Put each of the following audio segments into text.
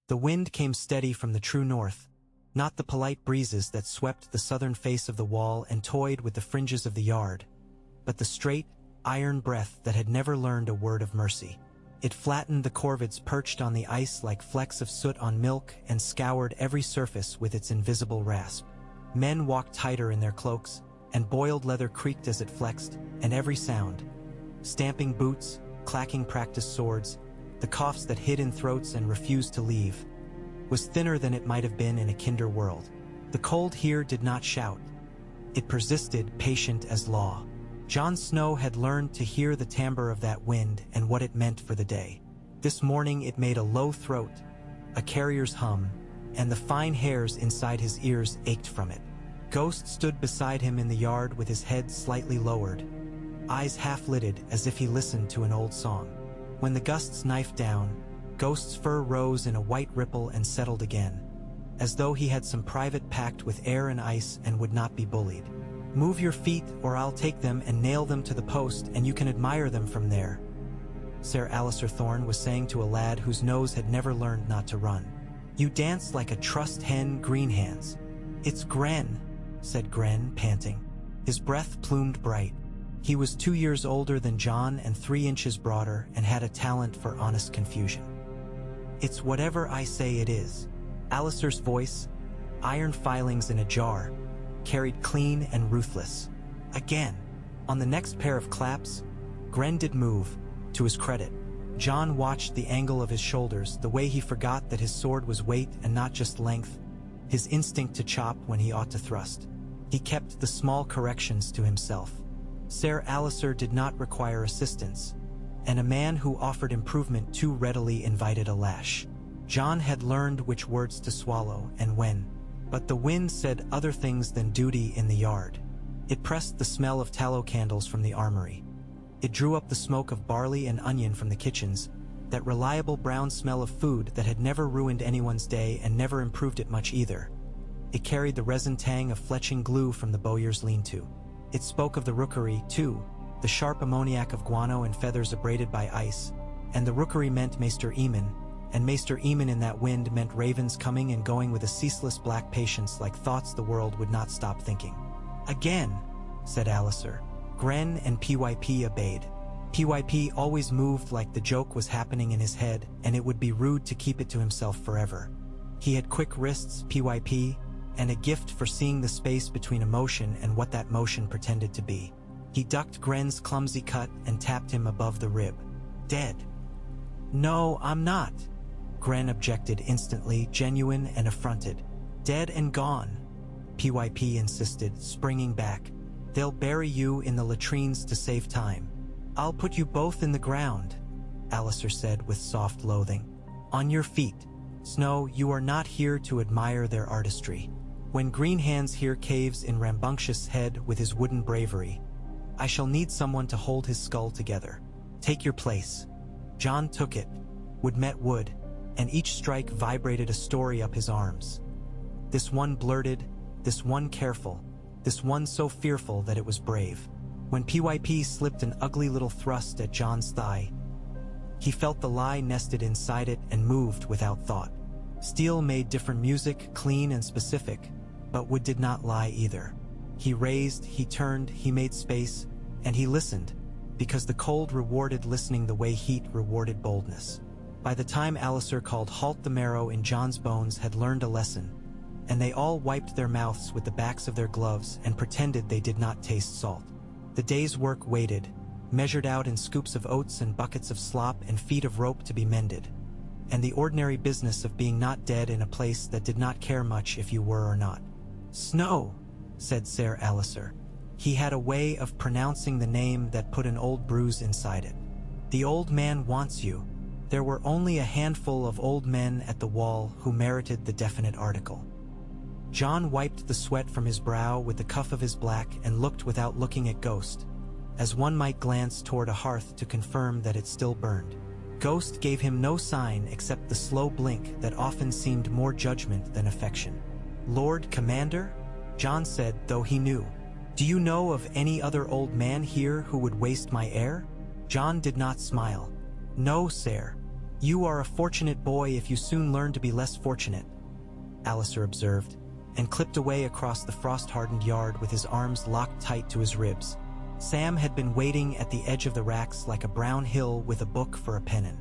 The wind came steady from the true north, not the polite breezes that swept the southern face of the wall and toyed with the fringes of the yard, but the straight, iron breath that had never learned a word of mercy. It flattened the corvids perched on the ice like flecks of soot on milk and scoured every surface with its invisible rasp. Men walked tighter in their cloaks, and boiled leather creaked as it flexed, and every sound, stamping boots, clacking practice swords, the coughs that hid in throats and refused to leave, was thinner than it might have been in a kinder world. The cold here did not shout. It persisted, patient as law. Jon Snow had learned to hear the timbre of that wind and what it meant for the day. This morning it made a low throat, a carrier's hum, and the fine hairs inside his ears ached from it. Ghost stood beside him in the yard with his head slightly lowered, eyes half-lidded as if he listened to an old song. When the gusts knifed down, Ghost's fur rose in a white ripple and settled again, as though he had some private pact with air and ice and would not be bullied. "Move your feet, or I'll take them and nail them to the post, and you can admire them from there," Ser Alliser Thorne was saying to a lad whose nose had never learned not to run. "You dance like a trussed hen, Greenhands." "It's Gren," said Gren, panting. His breath plumed bright. He was 2 years older than Jon and 3 inches broader and had a talent for honest confusion. "It's whatever I say it is." Alliser's voice, iron filings in a jar, carried clean and ruthless. Again, on the next pair of claps, Gren did move, to his credit. Jon watched the angle of his shoulders, the way he forgot that his sword was weight and not just length, his instinct to chop when he ought to thrust. He kept the small corrections to himself. Ser Alliser did not require assistance, and a man who offered improvement too readily invited a lash. Jon had learned which words to swallow and when, but the wind said other things than duty in the yard. It pressed the smell of tallow candles from the armory. It drew up the smoke of barley and onion from the kitchens, that reliable brown smell of food that had never ruined anyone's day and never improved it much either. It carried the resin tang of fletching glue from the bowyer's lean-to. It spoke of the rookery, too, the sharp ammoniac of guano and feathers abraded by ice, and the rookery meant Maester Aemon, and Maester Aemon in that wind meant ravens coming and going with a ceaseless black patience like thoughts the world would not stop thinking. "Again," said Alliser. Gren and PYP obeyed. PYP always moved like the joke was happening in his head, and it would be rude to keep it to himself forever. He had quick wrists, PYP, and a gift for seeing the space between emotion and what that motion pretended to be. He ducked Gren's clumsy cut and tapped him above the rib. "Dead." "No, I'm not," Gren objected instantly, genuine and affronted. "Dead and gone," PYP insisted, springing back. "They'll bury you in the latrines to save time." "I'll put you both in the ground," Alliser said with soft loathing. "On your feet. Snow, you are not here to admire their artistry. When Greenhands here caves in rambunctious head with his wooden bravery, I shall need someone to hold his skull together. Take your place." Jon took it. Wood met wood, and each strike vibrated a story up his arms. This one blurted, this one careful, this one so fearful that it was brave. When PYP slipped an ugly little thrust at Jon's thigh, he felt the lie nested inside it and moved without thought. Steel made different music, clean and specific, but wood did not lie either. He raised, he turned, he made space, and he listened, because the cold rewarded listening the way heat rewarded boldness. By the time Alliser called halt, the marrow in Jon's bones had learned a lesson, and they all wiped their mouths with the backs of their gloves and pretended they did not taste salt. The day's work waited, measured out in scoops of oats and buckets of slop and feet of rope to be mended, and the ordinary business of being not dead in a place that did not care much if you were or not. "Snow," said Ser Alliser. He had a way of pronouncing the name that put an old bruise inside it. "The old man wants you." There were only a handful of old men at the wall who merited the definite article. Jon wiped the sweat from his brow with the cuff of his black and looked without looking at Ghost, as one might glance toward a hearth to confirm that it still burned. Ghost gave him no sign except the slow blink that often seemed more judgment than affection. "Lord Commander?" Jon said, though he knew. "Do you know of any other old man here who would waste my heir?" Jon did not smile. "No, sir. "You are a fortunate boy if you soon learn to be less fortunate," Alistair observed, and clipped away across the frost-hardened yard with his arms locked tight to his ribs. Sam had been waiting at the edge of the racks like a brown hill with a book for a pennon.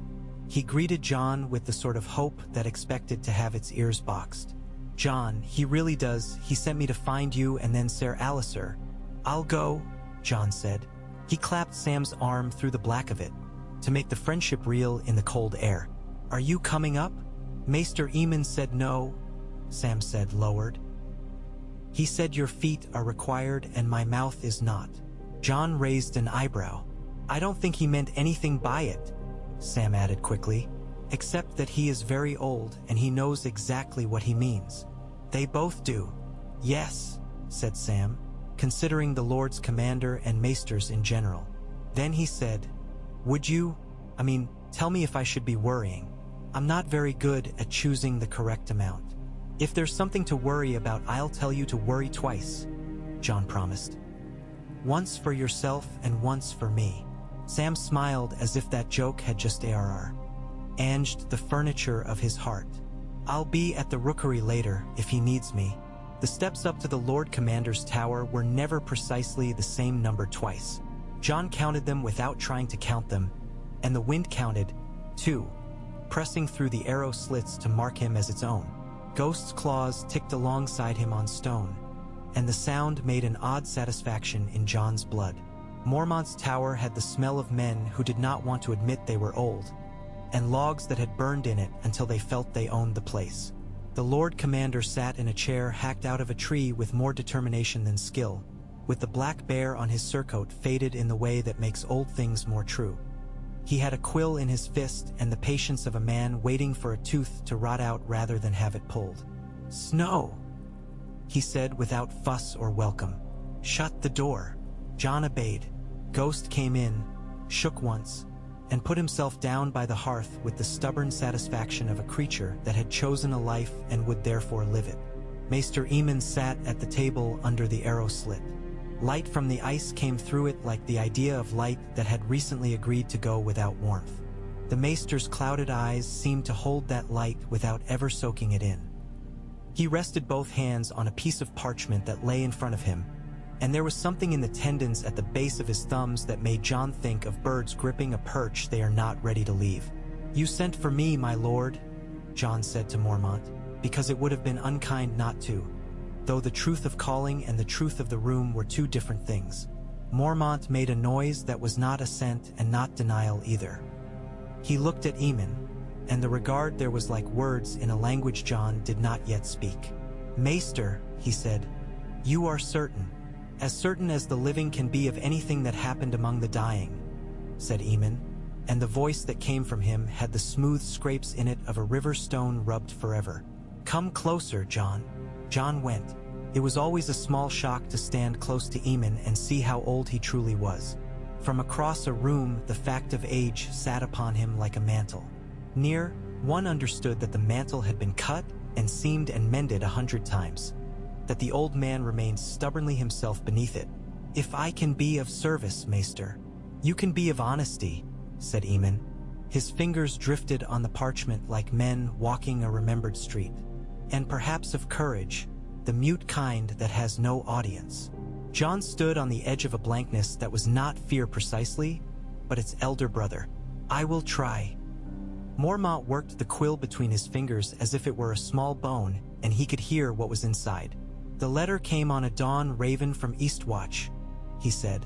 He greeted Jon with the sort of hope that expected to have its ears boxed. "Jon, he really does. He sent me to find you and then Sir Alistair." "I'll go," Jon said. He clapped Sam's arm through the black of it, to make the friendship real in the cold air. "Are you coming up?" "Maester Aemon said no," Sam said, lowered. "He said your feet are required and my mouth is not." Jon raised an eyebrow. "I don't think he meant anything by it," Sam added quickly, "except that he is very old and he knows exactly what he means." "They both do." "Yes," said Sam, considering the Lord's commander and maesters in general. Then he said, tell me if I should be worrying. I'm not very good at choosing the correct amount. If there's something to worry about, I'll tell you to worry twice," Jon promised. "Once for yourself and once for me." Sam smiled as if that joke had just anged the furniture of his heart. "I'll be at the rookery later if he needs me." The steps up to the Lord Commander's tower were never precisely the same number twice. Jon counted them without trying to count them, and the wind counted, too, pressing through the arrow slits to mark him as its own. Ghost's claws ticked alongside him on stone, and the sound made an odd satisfaction in Jon's blood. Mormont's tower had the smell of men who did not want to admit they were old, and logs that had burned in it until they felt they owned the place. The Lord Commander sat in a chair hacked out of a tree with more determination than skill, with the black bear on his surcoat faded in the way that makes old things more true. He had a quill in his fist and the patience of a man waiting for a tooth to rot out rather than have it pulled. "Snow," he said without fuss or welcome. "Shut the door." Jon obeyed. Ghost came in, shook once, and put himself down by the hearth with the stubborn satisfaction of a creature that had chosen a life and would therefore live it. Maester Aemon sat at the table under the arrow slit. Light from the ice came through it like the idea of light that had recently agreed to go without warmth. The maester's clouded eyes seemed to hold that light without ever soaking it in. He rested both hands on a piece of parchment that lay in front of him, and there was something in the tendons at the base of his thumbs that made Jon think of birds gripping a perch they are not ready to leave. "You sent for me, my lord," Jon said to Mormont, "because it would have been unkind not to," though the truth of calling and the truth of the room were two different things. Mormont made a noise that was not assent and not denial either. He looked at Aemon, and the regard there was like words in a language Jon did not yet speak. "Maester," he said, "you are certain as the living can be of anything that happened among the dying," said Aemon, and the voice that came from him had the smooth scrapes in it of a river stone rubbed forever. "Come closer, Jon." Jon went. It was always a small shock to stand close to Aemon and see how old he truly was. From across a room, the fact of age sat upon him like a mantle. Near, one understood that the mantle had been cut and seamed and mended 100 times, that the old man remained stubbornly himself beneath it. "If I can be of service, Maester." "You can be of honesty," said Aemon. His fingers drifted on the parchment like men walking a remembered street. "And perhaps of courage, the mute kind that has no audience." Jon stood on the edge of a blankness that was not fear precisely, but its elder brother. "I will try." Mormont worked the quill between his fingers as if it were a small bone, and he could hear what was inside. "The letter came on a dawn raven from Eastwatch," he said,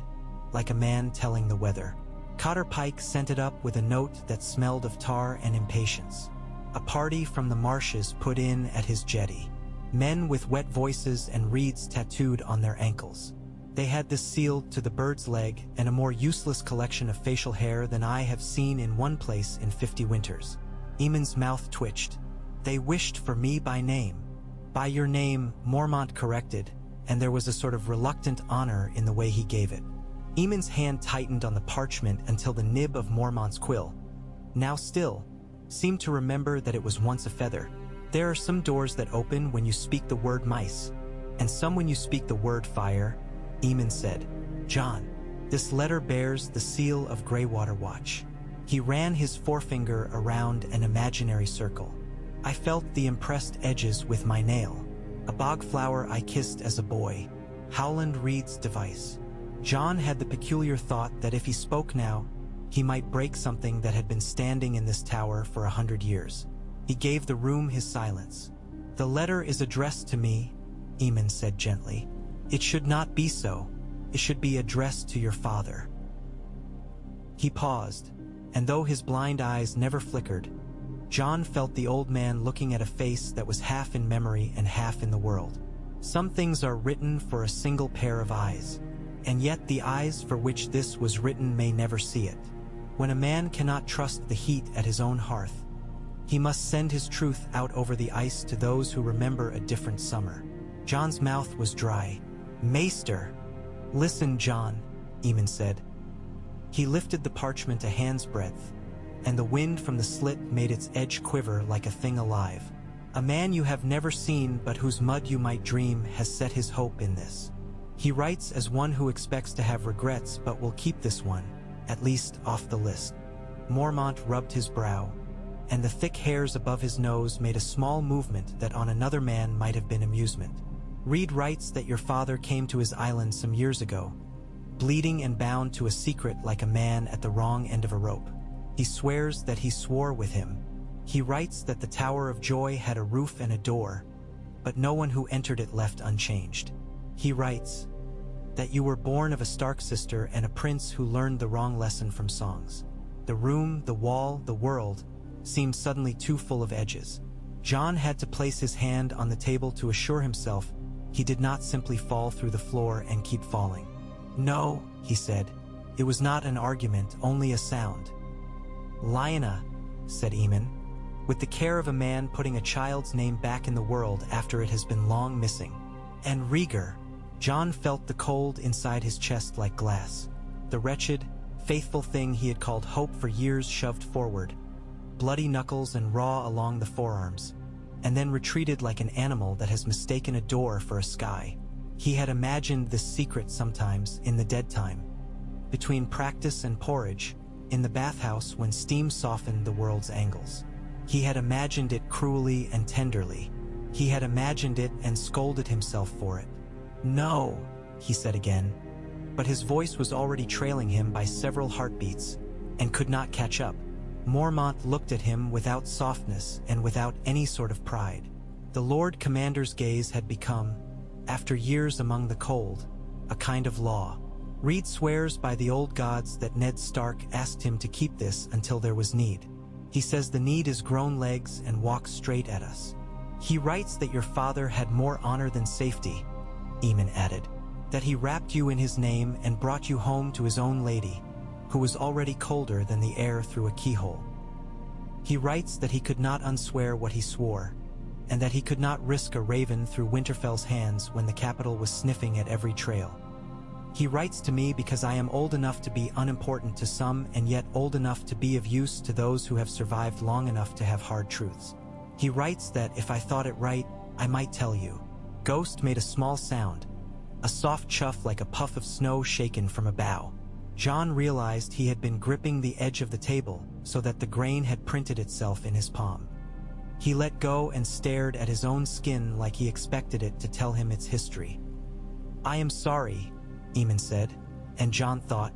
like a man telling the weather. "Cotter Pike sent it up with a note that smelled of tar and impatience. A party from the marshes put in at his jetty. Men with wet voices and reeds tattooed on their ankles. They had this sealed to the bird's leg and a more useless collection of facial hair than I have seen in one place in 50 winters." Aemon's mouth twitched. "They wished for me by name." "By your name," Mormont corrected, and there was a sort of reluctant honor in the way he gave it. Aemon's hand tightened on the parchment until the nib of Mormont's quill, now still, seemed to remember that it was once a feather. "There are some doors that open when you speak the word mice, and some when you speak the word fire," Aemon said. "Jon, this letter bears the seal of Greywater Watch." He ran his forefinger around an imaginary circle. I felt the impressed edges with my nail. A bog flower I kissed as a boy. Howland Reed's device. Jon had the peculiar thought that if he spoke now, he might break something that had been standing in this tower for 100 years. He gave the room his silence. "The letter is addressed to me," Eamon said gently. "It should not be so. It should be addressed to your father." He paused, and though his blind eyes never flickered, Jon felt the old man looking at a face that was half in memory and half in the world. Some things are written for a single pair of eyes, and yet the eyes for which this was written may never see it. When a man cannot trust the heat at his own hearth, he must send his truth out over the ice to those who remember a different summer. Jon's mouth was dry. "Maester!" "Listen, Jon," Eamon said. He lifted the parchment a hand's breadth, and the wind from the slit made its edge quiver like a thing alive. "A man you have never seen but whose mud you might dream has set his hope in this. He writes as one who expects to have regrets but will keep this one, at least, off the list." Mormont rubbed his brow, and the thick hairs above his nose made a small movement that on another man might have been amusement. "Reed writes that your father came to his island some years ago, bleeding and bound to a secret like a man at the wrong end of a rope. He swears that he swore with him. He writes that the Tower of Joy had a roof and a door, but no one who entered it left unchanged. He writes that you were born of a Stark sister and a prince who learned the wrong lesson from songs." The room, the wall, the world seemed suddenly too full of edges. Jon had to place his hand on the table to assure himself he did not simply fall through the floor and keep falling. "No," he said. "It was not an argument, only a sound." "Lyanna," said Eamon, with the care of a man putting a child's name back in the world after it has been long missing. "And Rhaegar." Jon felt the cold inside his chest like glass. The wretched, faithful thing he had called hope for years shoved forward, bloody knuckles and raw along the forearms, and then retreated like an animal that has mistaken a door for a sky. He had imagined this secret sometimes in the dead time, between practice and porridge, in the bathhouse when steam softened the world's angles. He had imagined it cruelly and tenderly. He had imagined it and scolded himself for it. "No," he said again, but his voice was already trailing him by several heartbeats and could not catch up. Mormont looked at him without softness and without any sort of pride. The Lord Commander's gaze had become, after years among the cold, a kind of law. Reed swears by the old gods that Ned Stark asked him to keep this until there was need. He says the need is grown legs and walks straight at us. He writes that your father had more honor than safety, Eamon added, that he wrapped you in his name and brought you home to his own lady, who was already colder than the air through a keyhole. He writes that he could not unswear what he swore, and that he could not risk a raven through Winterfell's hands when the capital was sniffing at every trail. He writes to me because I am old enough to be unimportant to some and yet old enough to be of use to those who have survived long enough to have hard truths. He writes that if I thought it right, I might tell you. Ghost made a small sound, a soft chuff like a puff of snow shaken from a bough. Jon realized he had been gripping the edge of the table so that the grain had printed itself in his palm. He let go and stared at his own skin like he expected it to tell him its history. "I am sorry," Eamon said, and Jon thought,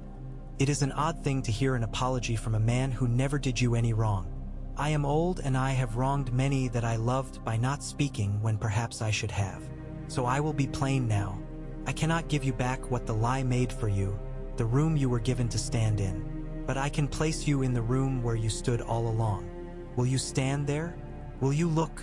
"It is an odd thing to hear an apology from a man who never did you any wrong. I am old and I have wronged many that I loved by not speaking when perhaps I should have. So I will be plain now. I cannot give you back what the lie made for you, the room you were given to stand in. But I can place you in the room where you stood all along. Will you stand there? Will you look?"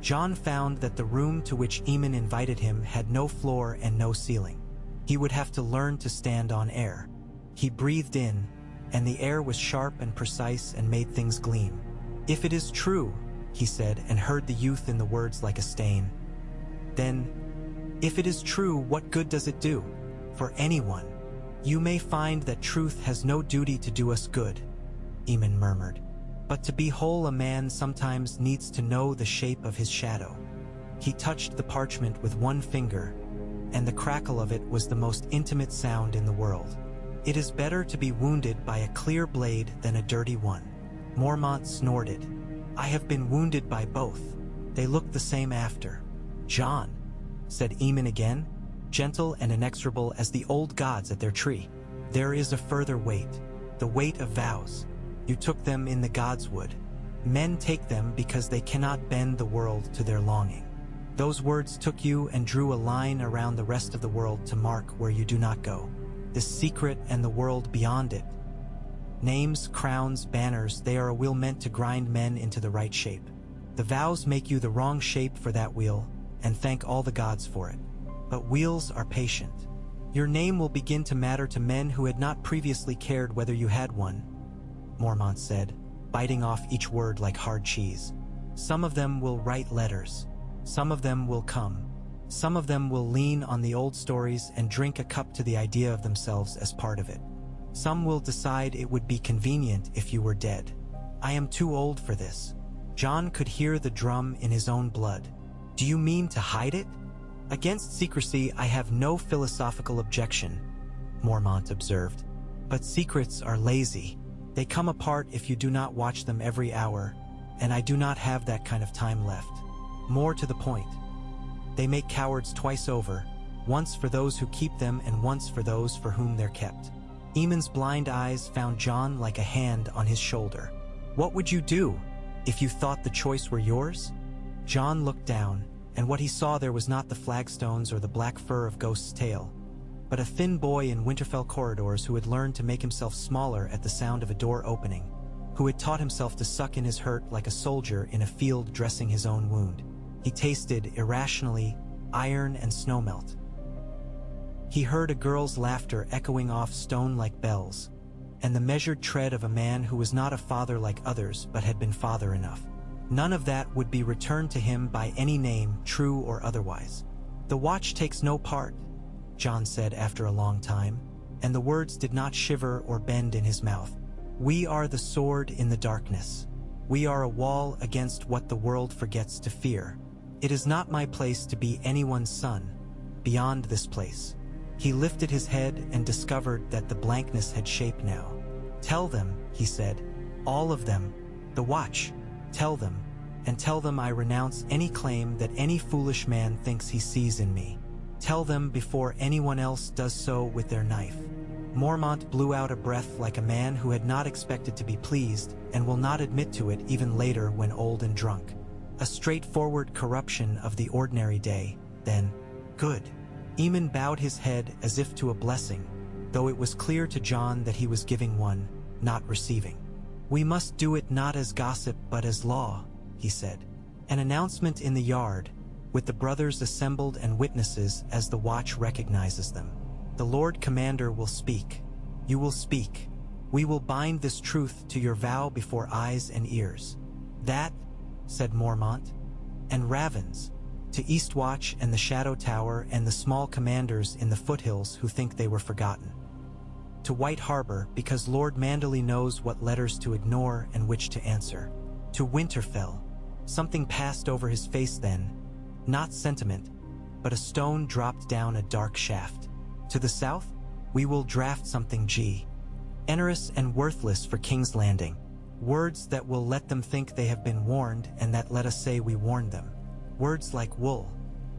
Jon found that the room to which Eamon invited him had no floor and no ceiling. He would have to learn to stand on air. He breathed in, and the air was sharp and precise and made things gleam. "If it is true," he said, and heard the youth in the words like a stain. "Then, if it is true, what good does it do? For anyone. You may find that truth has no duty to do us good," Eamon murmured. "But to be whole a man sometimes needs to know the shape of his shadow." He touched the parchment with one finger, and the crackle of it was the most intimate sound in the world. It is better to be wounded by a clear blade than a dirty one. Mormont snorted. I have been wounded by both. They look the same after. Jon, said Aemon again, gentle and inexorable as the old gods at their tree. There is a further weight, the weight of vows. You took them in the gods' wood. Men take them because they cannot bend the world to their longing. Those words took you and drew a line around the rest of the world to mark where you do not go. This secret and the world beyond it. Names, crowns, banners, they are a wheel meant to grind men into the right shape. The vows make you the wrong shape for that wheel, and thank all the gods for it. But wheels are patient. Your name will begin to matter to men who had not previously cared whether you had one, Mormont said, biting off each word like hard cheese. Some of them will write letters. Some of them will come. Some of them will lean on the old stories and drink a cup to the idea of themselves as part of it. Some will decide it would be convenient if you were dead. I am too old for this. Jon could hear the drum in his own blood. Do you mean to hide it? Against secrecy, I have no philosophical objection, Mormont observed. But secrets are lazy. They come apart if you do not watch them every hour, and I do not have that kind of time left. More to the point, they make cowards twice over, once for those who keep them and once for those for whom they're kept. Aemon's blind eyes found Jon like a hand on his shoulder. What would you do if you thought the choice were yours? Jon looked down, and what he saw there was not the flagstones or the black fur of Ghost's tail, but a thin boy in Winterfell corridors who had learned to make himself smaller at the sound of a door opening, who had taught himself to suck in his hurt like a soldier in a field dressing his own wound. He tasted, irrationally, iron and snowmelt. He heard a girl's laughter echoing off stone like bells, and the measured tread of a man who was not a father like others but had been father enough. None of that would be returned to him by any name, true or otherwise. The watch takes no part, Jon said after a long time, and the words did not shiver or bend in his mouth. We are the sword in the darkness. We are a wall against what the world forgets to fear. It is not my place to be anyone's son, beyond this place. He lifted his head and discovered that the blankness had shape now. Tell them, he said, all of them, the watch, tell them, and tell them I renounce any claim that any foolish man thinks he sees in me. Tell them before anyone else does so with their knife. Mormont blew out a breath like a man who had not expected to be pleased and will not admit to it even later when old and drunk. A straightforward corruption of the ordinary day, then. Good. Aemon bowed his head as if to a blessing, though it was clear to Jon that he was giving one, not receiving. We must do it not as gossip but as law, he said. An announcement in the yard, with the brothers assembled and witnesses as the watch recognizes them. The Lord Commander will speak. You will speak. We will bind this truth to your vow before eyes and ears. That, said Mormont, and ravens, to Eastwatch and the Shadow Tower and the small commanders in the foothills who think they were forgotten. To White Harbor, because Lord Manderley knows what letters to ignore and which to answer. To Winterfell. Something passed over his face then, not sentiment, but a stone dropped down a dark shaft. To the south, we will draft something onerous and worthless for King's Landing. Words that will let them think they have been warned and that let us say we warned them. Words like wool.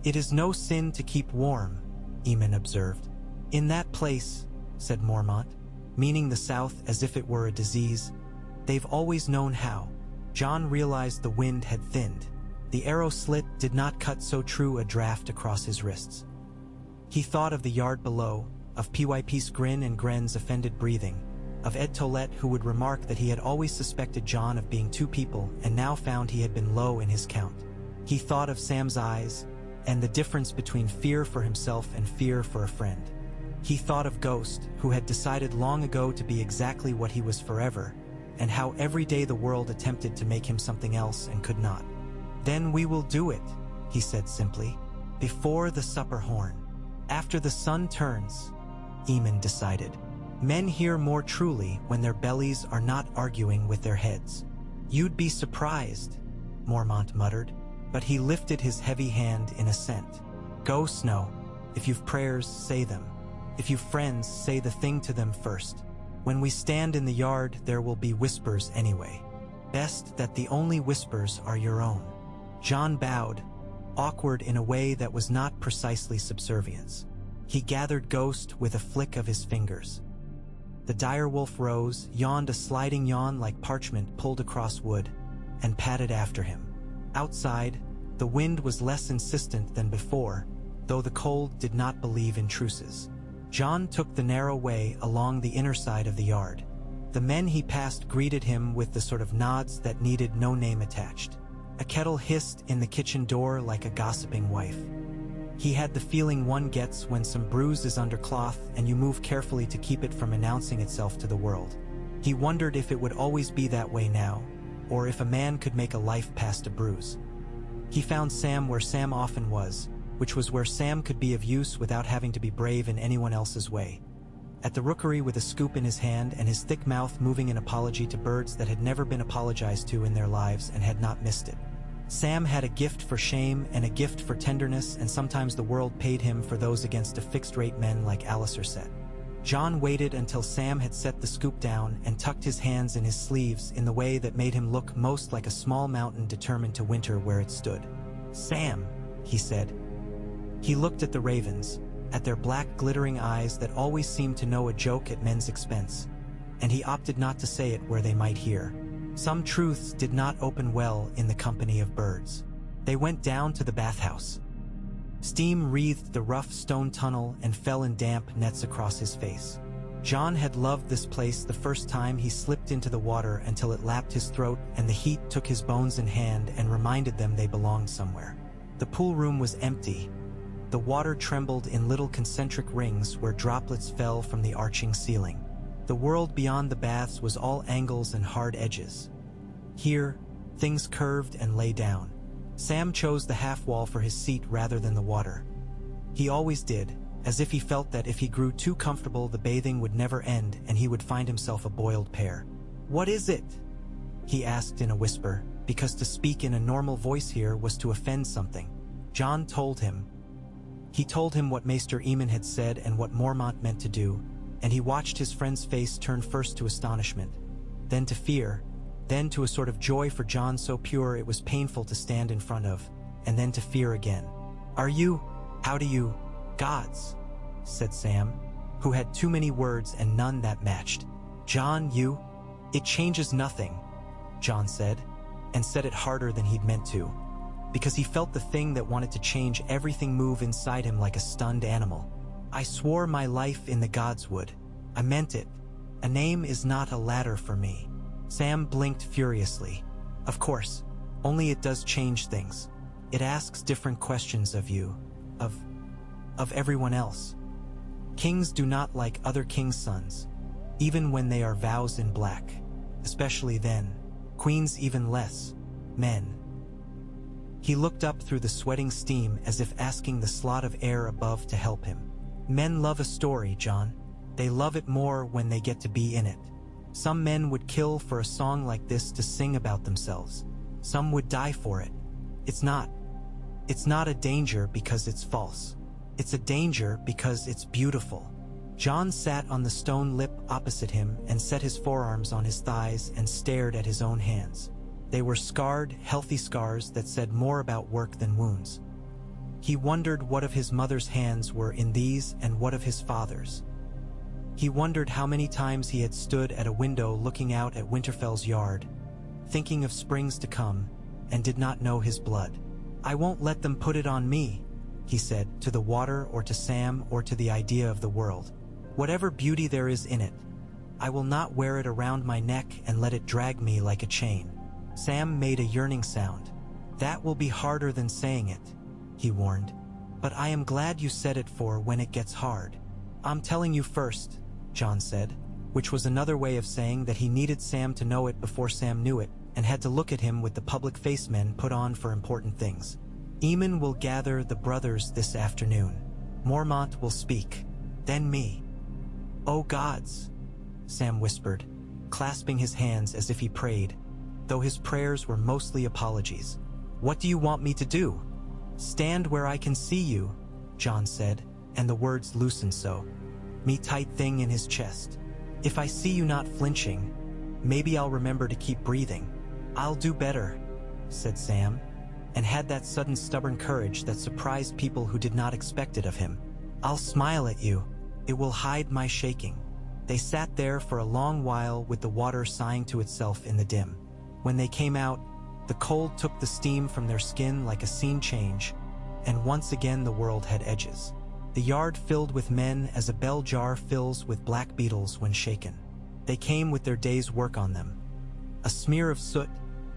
It is no sin to keep warm, Aemon observed. In that place, said Mormont, meaning the south as if it were a disease, they've always known how. Jon realized the wind had thinned. The arrow slit did not cut so true a draft across his wrists. He thought of the yard below, of PYP's grin and Gren's offended breathing, of Ed Tollett who would remark that he had always suspected Jon of being two people and now found he had been low in his count. He thought of Sam's eyes, and the difference between fear for himself and fear for a friend. He thought of Ghost, who had decided long ago to be exactly what he was forever, and how every day the world attempted to make him something else and could not. Then we will do it, he said simply, before the supper horn. After the sun turns, Aemon decided. Men hear more truly when their bellies are not arguing with their heads. You'd be surprised, Mormont muttered, but he lifted his heavy hand in assent. Go, Snow. If you've prayers, say them. If you've friends, say the thing to them first. When we stand in the yard, there will be whispers anyway. Best that the only whispers are your own." Jon bowed, awkward in a way that was not precisely subservience. He gathered Ghost with a flick of his fingers. The direwolf rose, yawned a sliding yawn like parchment pulled across wood, and padded after him. Outside, the wind was less insistent than before, though the cold did not believe in truces. Jon took the narrow way along the inner side of the yard. The men he passed greeted him with the sort of nods that needed no name attached. A kettle hissed in the kitchen door like a gossiping wife. He had the feeling one gets when some bruise is under cloth and you move carefully to keep it from announcing itself to the world. He wondered if it would always be that way now, or if a man could make a life past a bruise. He found Sam where Sam often was, which was where Sam could be of use without having to be brave in anyone else's way. At the rookery with a scoop in his hand and his thick mouth moving in apology to birds that had never been apologized to in their lives and had not missed it. Sam had a gift for shame and a gift for tenderness, and sometimes the world paid him for those against a fixed-rate men like Alistair said. Jon waited until Sam had set the scoop down and tucked his hands in his sleeves in the way that made him look most like a small mountain determined to winter where it stood. "Sam," he said. He looked at the ravens, at their black glittering eyes that always seemed to know a joke at men's expense, and he opted not to say it where they might hear. Some truths did not open well in the company of birds. They went down to the bathhouse. Steam wreathed the rough stone tunnel and fell in damp nets across his face. Jon had loved this place the first time he slipped into the water until it lapped his throat and the heat took his bones in hand and reminded them they belonged somewhere. The pool room was empty. The water trembled in little concentric rings where droplets fell from the arching ceiling. The world beyond the baths was all angles and hard edges. Here, things curved and lay down. Sam chose the half-wall for his seat rather than the water. He always did, as if he felt that if he grew too comfortable the bathing would never end and he would find himself a boiled pear. "What is it?" he asked in a whisper, because to speak in a normal voice here was to offend something. Jon told him. He told him what Maester Aemon had said and what Mormont meant to do, and he watched his friend's face turn first to astonishment, then to fear, then to a sort of joy for Jon so pure it was painful to stand in front of, and then to fear again. How do you, gods," said Sam, who had too many words and none that matched. "Jon, it changes nothing," Jon said, and said it harder than he'd meant to, because he felt the thing that wanted to change everything move inside him like a stunned animal. "I swore my life in the gods would. I meant it. A name is not a ladder for me." Sam blinked furiously. "Of course, only it does change things. It asks different questions of you, of everyone else. Kings do not like other kings' sons, even when they are vows in black, especially then. Queens even less. Men." He looked up through the sweating steam as if asking the slot of air above to help him. "Men love a story, Jon. They love it more when they get to be in it. Some men would kill for a song like this to sing about themselves. Some would die for it. It's not a danger because it's false. It's a danger because it's beautiful." Jon sat on the stone lip opposite him and set his forearms on his thighs and stared at his own hands. They were scarred, healthy scars that said more about work than wounds. He wondered what of his mother's hands were in these and what of his father's. He wondered how many times he had stood at a window looking out at Winterfell's yard, thinking of springs to come, and did not know his blood. "I won't let them put it on me," he said, to the water or to Sam or to the idea of the world. "Whatever beauty there is in it, I will not wear it around my neck and let it drag me like a chain." Sam made a yearning sound. "That will be harder than saying it," he warned. "But I am glad you said it for when it gets hard." "I'm telling you first," Jon said, which was another way of saying that he needed Sam to know it before Sam knew it, and had to look at him with the public face men put on for important things. "Aemon will gather the brothers this afternoon. Mormont will speak. Then me." "Oh gods," Sam whispered, clasping his hands as if he prayed, though his prayers were mostly apologies. "What do you want me to do?" "Stand where I can see you," Jon said, and the words loosened so. me tight thing in his chest. If I see you not flinching, maybe I'll remember to keep breathing. I'll do better, said Sam, and had that sudden stubborn courage that surprised people who did not expect it of him. I'll smile at you. It will hide my shaking. They sat there for a long while with the water sighing to itself in the dim. When they came out, the cold took the steam from their skin like a scene change, and once again the world had edges. The yard filled with men as a bell jar fills with black beetles when shaken. They came with their day's work on them. A smear of soot,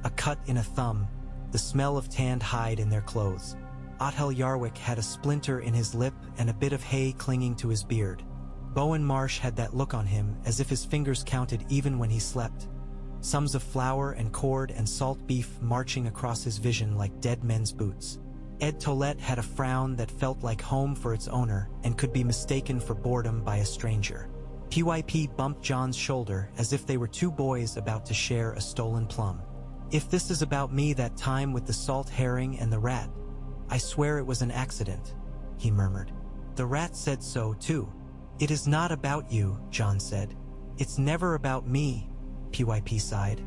a cut in a thumb, the smell of tanned hide in their clothes. Othel Yarwick had a splinter in his lip and a bit of hay clinging to his beard. Bowen Marsh had that look on him as if his fingers counted even when he slept. Sums of flour and cord and salt beef marching across his vision like dead men's boots. Ed Tollett had a frown that felt like home for its owner and could be mistaken for boredom by a stranger. PYP bumped John's shoulder as if they were two boys about to share a stolen plum. If this is about me that time with the salt herring and the rat, I swear it was an accident, he murmured. The rat said so too. It is not about you, John said. It's never about me, PYP sighed.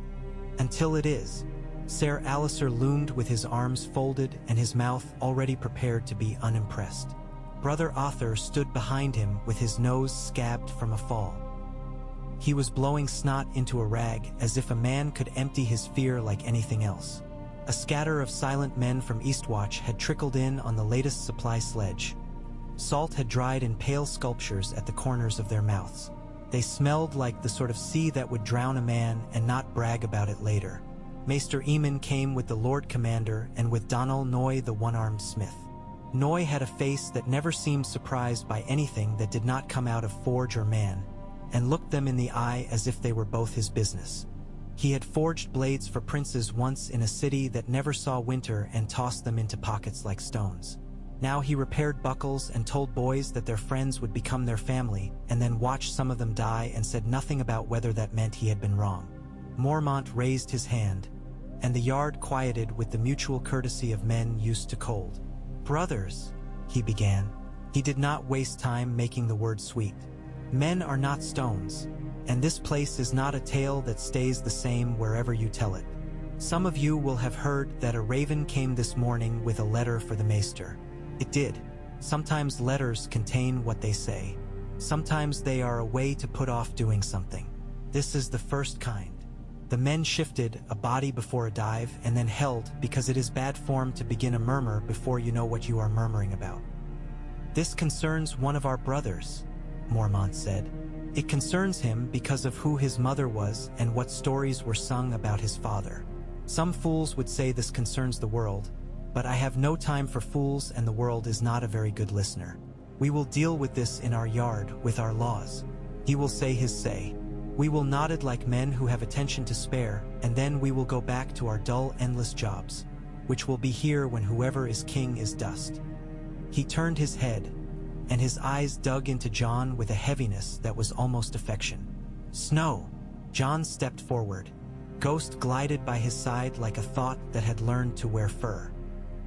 Until it is. Ser Alistair loomed with his arms folded and his mouth already prepared to be unimpressed. Brother Arthur stood behind him with his nose scabbed from a fall. He was blowing snot into a rag as if a man could empty his fear like anything else. A scatter of silent men from Eastwatch had trickled in on the latest supply sledge. Salt had dried in pale sculptures at the corners of their mouths. They smelled like the sort of sea that would drown a man and not brag about it later. Maester Eamon came with the Lord Commander and with Donal Noy the one-armed smith. Noy had a face that never seemed surprised by anything that did not come out of forge or man, and looked them in the eye as if they were both his business. He had forged blades for princes once in a city that never saw winter and tossed them into pockets like stones. Now he repaired buckles and told boys that their friends would become their family, and then watched some of them die and said nothing about whether that meant he had been wrong. Mormont raised his hand, and the yard quieted with the mutual courtesy of men used to cold. Brothers, he began. He did not waste time making the word sweet. Men are not stones, and this place is not a tale that stays the same wherever you tell it. Some of you will have heard that a raven came this morning with a letter for the maester. It did. Sometimes letters contain what they say. Sometimes they are a way to put off doing something. This is the first kind. The men shifted, a body before a dive, and then held, because it is bad form to begin a murmur before you know what you are murmuring about. This concerns one of our brothers, Mormont said. It concerns him because of who his mother was and what stories were sung about his father. Some fools would say this concerns the world, but I have no time for fools, and the world is not a very good listener. We will deal with this in our yard, with our laws. He will say his say. We will nod it like men who have attention to spare, and then we will go back to our dull, endless jobs, which will be here when whoever is king is dust. He turned his head, and his eyes dug into John with a heaviness that was almost affection. Snow! John stepped forward. Ghost glided by his side like a thought that had learned to wear fur.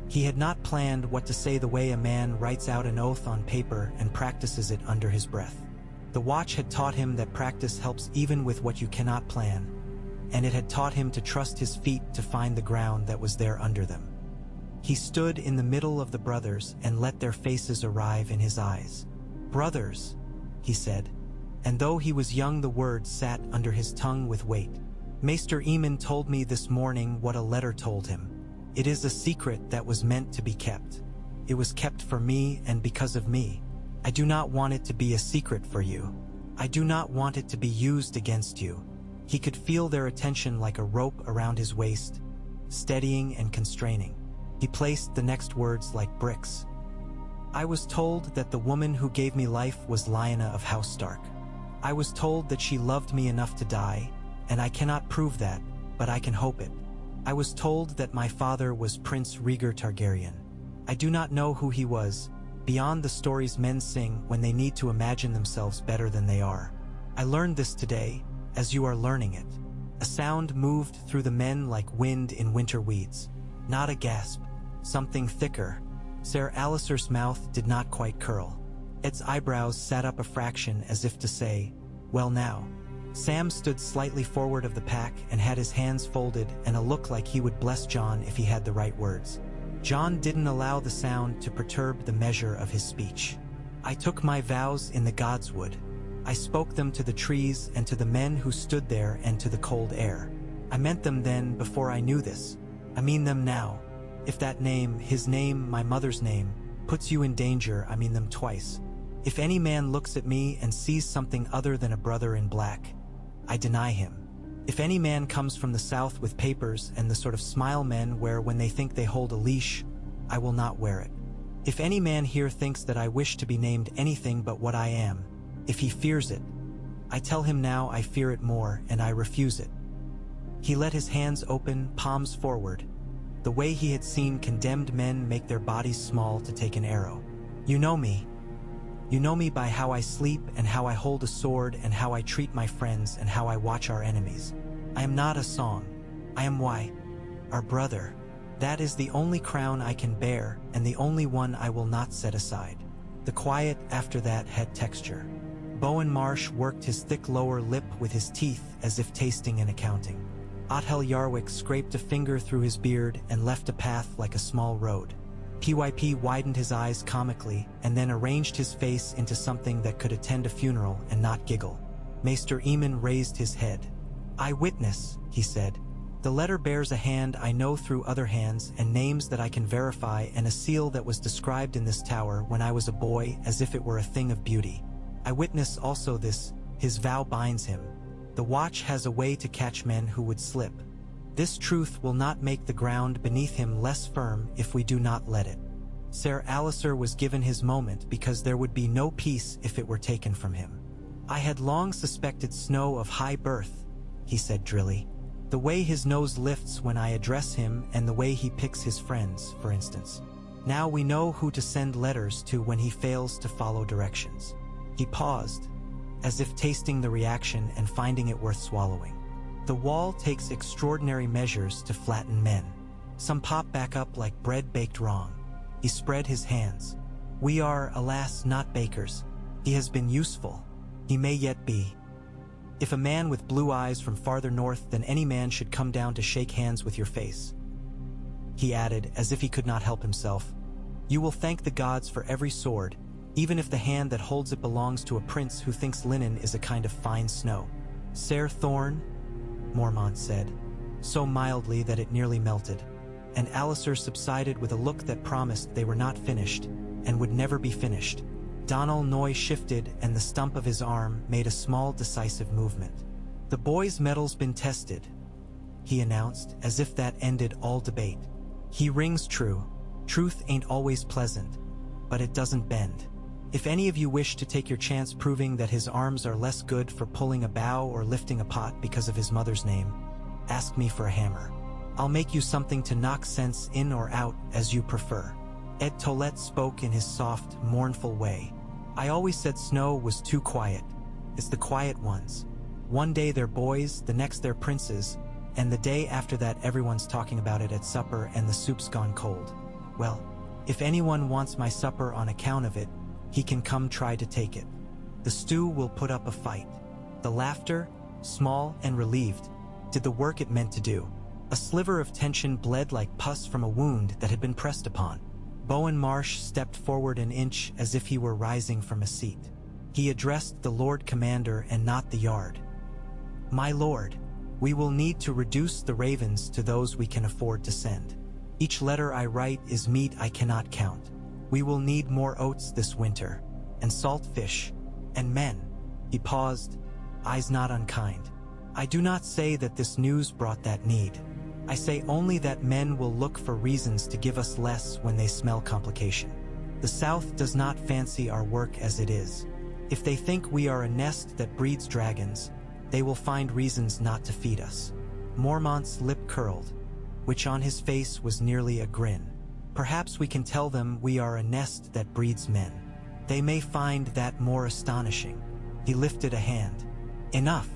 He had not planned what to say the way a man writes out an oath on paper and practices it under his breath. The watch had taught him that practice helps even with what you cannot plan, and it had taught him to trust his feet to find the ground that was there under them. He stood in the middle of the brothers and let their faces arrive in his eyes. Brothers, he said, and though he was young the words sat under his tongue with weight. Maester Eamon told me this morning what a letter told him. It is a secret that was meant to be kept. It was kept for me and because of me. I do not want it to be a secret for you. I do not want it to be used against you. He could feel their attention like a rope around his waist, steadying and constraining. He placed the next words like bricks. I was told that the woman who gave me life was Lyanna of House Stark. I was told that she loved me enough to die, and I cannot prove that, but I can hope it. I was told that my father was Prince Rhaegar Targaryen. I do not know who he was, beyond the stories men sing when they need to imagine themselves better than they are. I learned this today, as you are learning it. A sound moved through the men like wind in winter weeds. Not a gasp, something thicker. Ser Alistair's mouth did not quite curl. Ed's eyebrows sat up a fraction as if to say, "Well now." Sam stood slightly forward of the pack and had his hands folded and a look like he would bless Jon if he had the right words. Jon didn't allow the sound to perturb the measure of his speech. "I took my vows in the gods' wood. I spoke them to the trees and to the men who stood there and to the cold air. I meant them then before I knew this. I mean them now. If that name, his name, my mother's name, puts you in danger, I mean them twice. If any man looks at me and sees something other than a brother in black, I deny him. If any man comes from the south with papers and the sort of smile men wear when they think they hold a leash, I will not wear it. If any man here thinks that I wish to be named anything but what I am, if he fears it, I tell him now I fear it more and I refuse it." He let his hands open, palms forward, the way he had seen condemned men make their bodies small to take an arrow. "You know me. You know me by how I sleep and how I hold a sword and how I treat my friends and how I watch our enemies. I am not a song. I am our brother. That is the only crown I can bear and the only one I will not set aside." The quiet after that had texture. Bowen Marsh worked his thick lower lip with his teeth as if tasting and accounting. Othel Yarwick scraped a finger through his beard and left a path like a small road. PYP widened his eyes comically and then arranged his face into something that could attend a funeral and not giggle. Maester Eamon raised his head. "I witness," he said. "The letter bears a hand I know through other hands and names that I can verify and a seal that was described in this tower when I was a boy as if it were a thing of beauty. I witness also this, his vow binds him. The watch has a way to catch men who would slip. This truth will not make the ground beneath him less firm if we do not let it. Ser Alistair was given his moment because there would be no peace if it were taken from him. I had long suspected Snow of high birth," he said drily. "The way his nose lifts when I address him and the way he picks his friends, for instance. Now we know who to send letters to when he fails to follow directions." He paused, as if tasting the reaction and finding it worth swallowing. "The wall takes extraordinary measures to flatten men. Some pop back up like bread baked wrong." He spread his hands. "We are, alas, not bakers. He has been useful. He may yet be. If a man with blue eyes from farther north than any man should come down to shake hands with your face," he added, as if he could not help himself, "you will thank the gods for every sword, even if the hand that holds it belongs to a prince who thinks linen is a kind of fine snow." "Ser Thorn," Mormont said, so mildly that it nearly melted, and Alistair subsided with a look that promised they were not finished, and would never be finished. Donal Noy shifted and the stump of his arm made a small decisive movement. "The boy's metal's been tested," he announced, as if that ended all debate. "He rings true. Truth ain't always pleasant, but it doesn't bend. If any of you wish to take your chance proving that his arms are less good for pulling a bough or lifting a pot because of his mother's name, ask me for a hammer. I'll make you something to knock sense in or out as you prefer." Ed Tollett spoke in his soft, mournful way. "I always said Snow was too quiet. It's the quiet ones. One day they're boys, the next they're princes, and the day after that everyone's talking about it at supper and the soup's gone cold. Well, if anyone wants my supper on account of it, he can come try to take it. The stew will put up a fight." The laughter, small and relieved, did the work it meant to do. A sliver of tension bled like pus from a wound that had been pressed upon. Bowen Marsh stepped forward an inch as if he were rising from a seat. He addressed the Lord Commander and not the Yard. "My lord, we will need to reduce the ravens to those we can afford to send. Each letter I write is meat I cannot count. We will need more oats this winter, and salt fish, and men." He paused, eyes not unkind. "I do not say that this news brought that need. I say only that men will look for reasons to give us less when they smell complication. The South does not fancy our work as it is. If they think we are a nest that breeds dragons, they will find reasons not to feed us." Mormont's lip curled, which on his face was nearly a grin. "Perhaps we can tell them we are a nest that breeds men. They may find that more astonishing." He lifted a hand. "Enough.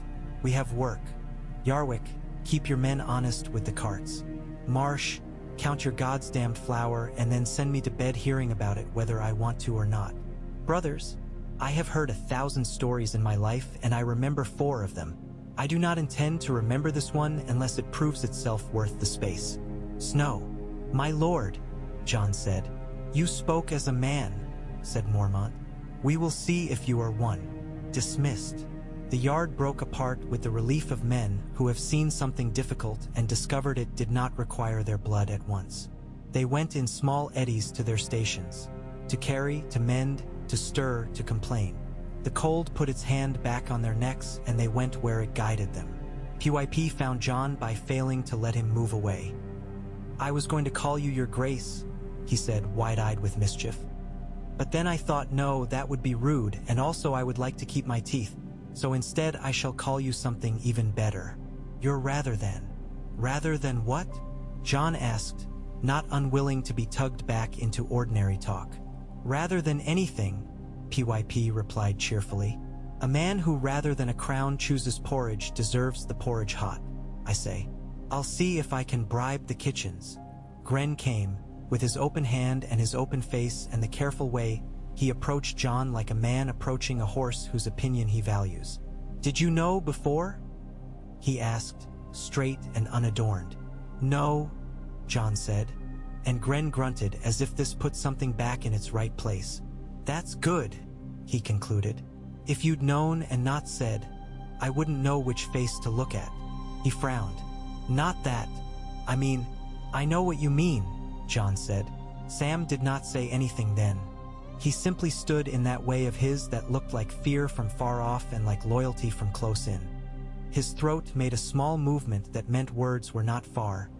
We have work. Yarwick, keep your men honest with the carts. Marsh, count your goddamned flour and then send me to bed hearing about it whether I want to or not. Brothers, I have heard 1,000 stories in my life and I remember 4 of them. I do not intend to remember this one unless it proves itself worth the space. Snow. My lord, Jon said. You spoke as a man, said Mormont. We will see if you are one. Dismissed. The yard broke apart with the relief of men who have seen something difficult and discovered it did not require their blood at once. They went in small eddies to their stations. To carry, to mend, to stir, to complain. The cold put its hand back on their necks and they went where it guided them. PYP found Jon by failing to let him move away. I was going to call you your grace, he said, wide-eyed with mischief. But then I thought, no, that would be rude, and also I would like to keep my teeth. So instead I shall call you something even better. You're rather than. Rather than what? Jon asked, not unwilling to be tugged back into ordinary talk. Rather than anything, PYP replied cheerfully. A man who rather than a crown chooses porridge deserves the porridge hot, I say. I'll see if I can bribe the kitchens. Gren came, with his open hand and his open face and the careful way he approached Jon like a man approaching a horse whose opinion he values. Did you know before? He asked, straight and unadorned. No, Jon said, and Gren grunted as if this put something back in its right place. That's good, he concluded. If you'd known and not said, I wouldn't know which face to look at. He frowned. Not that. I mean, I know what you mean, Jon said. Sam did not say anything then. He simply stood in that way of his that looked like fear from far off and like loyalty from close in. His throat made a small movement that meant words were not far,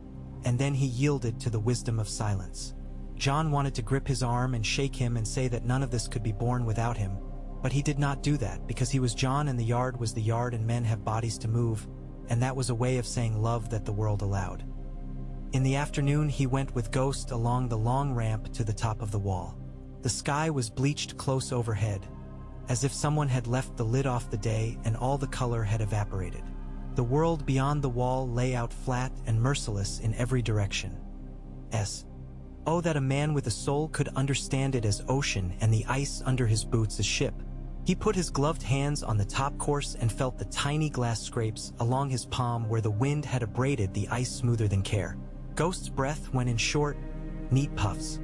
and then he yielded to the wisdom of silence. Jon wanted to grip his arm and shake him and say that none of this could be borne without him, but he did not do that because he was Jon and the yard was the yard and men have bodies to move, and that was a way of saying love that the world allowed. In the afternoon he went with Ghost along the long ramp to the top of the wall. The sky was bleached close overhead, as if someone had left the lid off the day and all the color had evaporated. The world beyond the wall lay out flat and merciless in every direction. Oh, that a man with a soul could understand it as ocean and the ice under his boots as ship. He put his gloved hands on the top course and felt the tiny glass scrapes along his palm where the wind had abraded the ice smoother than care. Ghost's breath went in short, neat puffs.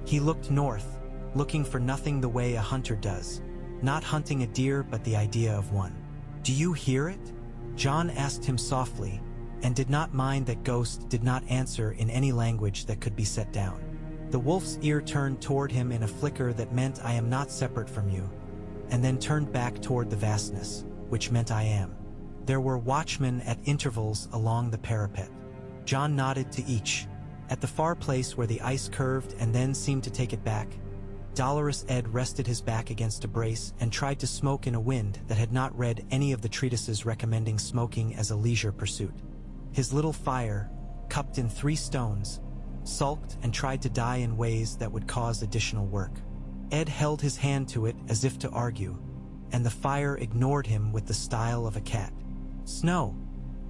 He looked north, looking for nothing the way a hunter does, not hunting a deer but the idea of one. Do you hear it? Jon asked him softly, and did not mind that Ghost did not answer in any language that could be set down. The wolf's ear turned toward him in a flicker that meant I am not separate from you, and then turned back toward the vastness, which meant I am. There were watchmen at intervals along the parapet. Jon nodded to each. At the far place where the ice curved and then seemed to take it back, Dolorous Ed rested his back against a brace and tried to smoke in a wind that had not read any of the treatises recommending smoking as a leisure pursuit. His little fire, cupped in 3 stones, sulked and tried to die in ways that would cause additional work. Ed held his hand to it as if to argue, and the fire ignored him with the style of a cat. Snow,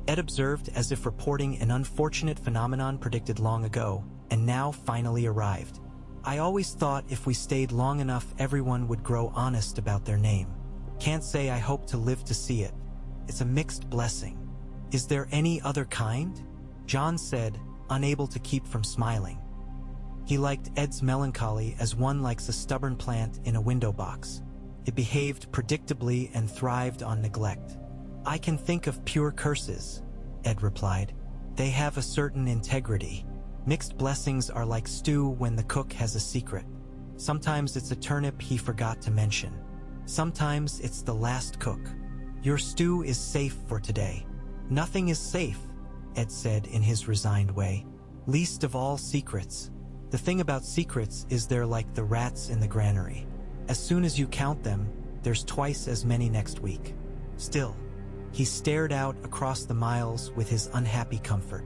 Ed observed as if reporting an unfortunate phenomenon predicted long ago, and now finally arrived. I always thought if we stayed long enough everyone would grow honest about their name. Can't say I hope to live to see it. It's a mixed blessing. Is there any other kind? Jon said, unable to keep from smiling. He liked Ed's melancholy as one likes a stubborn plant in a window box. It behaved predictably and thrived on neglect. I can think of pure curses, Ed replied. They have a certain integrity. Mixed blessings are like stew when the cook has a secret. Sometimes it's a turnip he forgot to mention. Sometimes it's the last cook. Your stew is safe for today. Nothing is safe, Ed said in his resigned way. Least of all secrets. The thing about secrets is they're like the rats in the granary. As soon as you count them, there's twice as many next week. Still, he stared out across the miles with his unhappy comfort.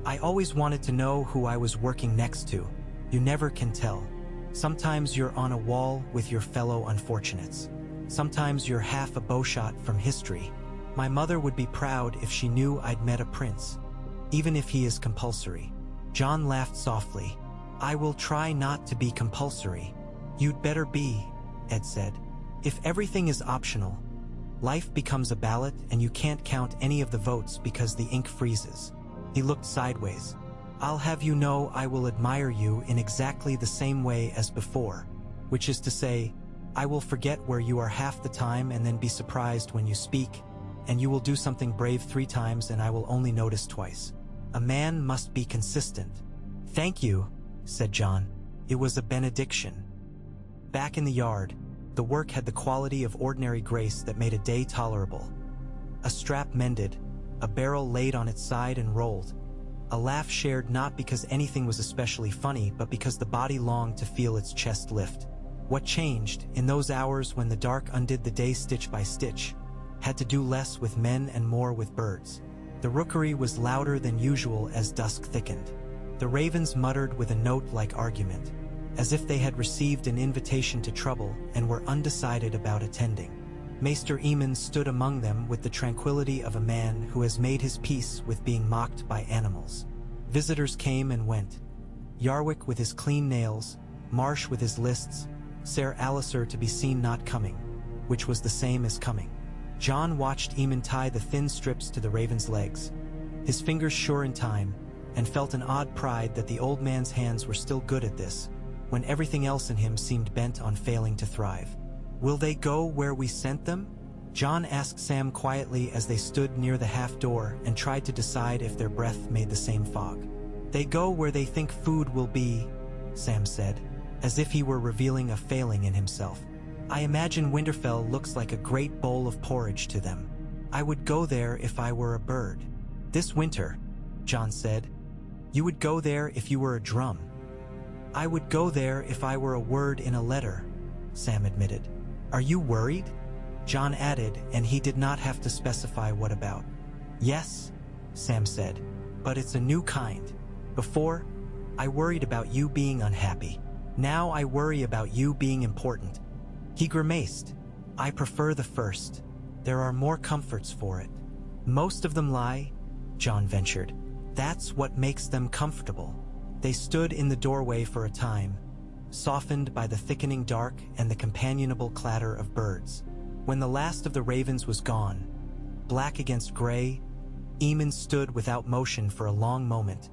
I always wanted to know who I was working next to. You never can tell. Sometimes you're on a wall with your fellow unfortunates. Sometimes you're half a bowshot from history. My mother would be proud if she knew I'd met a prince, even if he is compulsory. Jon laughed softly. I will try not to be compulsory. You'd better be, Ed said. If everything is optional, life becomes a ballot and you can't count any of the votes because the ink freezes. He looked sideways. I'll have you know I will admire you in exactly the same way as before, which is to say, I will forget where you are half the time and then be surprised when you speak, and you will do something brave 3 times and I will only notice twice. A man must be consistent. Thank you, said Jon. It was a benediction. Back in the yard, the work had the quality of ordinary grace that made a day tolerable. A strap mended, a barrel laid on its side and rolled, a laugh shared not because anything was especially funny but because the body longed to feel its chest lift. What changed, in those hours when the dark undid the day stitch by stitch, had to do less with men and more with birds. The rookery was louder than usual as dusk thickened. The ravens muttered with a note-like argument, as if they had received an invitation to trouble and were undecided about attending. Maester Aemon stood among them with the tranquility of a man who has made his peace with being mocked by animals. Visitors came and went. Yarwick with his clean nails, Marsh with his lists, Ser Alliser to be seen not coming, which was the same as coming. Jon watched Aemon tie the thin strips to the raven's legs, his fingers sure in time, and felt an odd pride that the old man's hands were still good at this, when everything else in him seemed bent on failing to thrive. Will they go where we sent them? Jon asked Sam quietly as they stood near the half-door and tried to decide if their breath made the same fog. They go where they think food will be, Sam said, as if he were revealing a failing in himself. I imagine Winterfell looks like a great bowl of porridge to them. I would go there if I were a bird. This winter, Jon said. You would go there if you were a drum. I would go there if I were a word in a letter, Sam admitted. Are you worried? Jon added, and he did not have to specify what about. Yes, Sam said, but it's a new kind. Before, I worried about you being unhappy. Now I worry about you being important. He grimaced. I prefer the first. There are more comforts for it. Most of them lie, Jon ventured. That's what makes them comfortable. They stood in the doorway for a time, softened by the thickening dark and the companionable clatter of birds. When the last of the ravens was gone, black against gray, Aemon stood without motion for a long moment,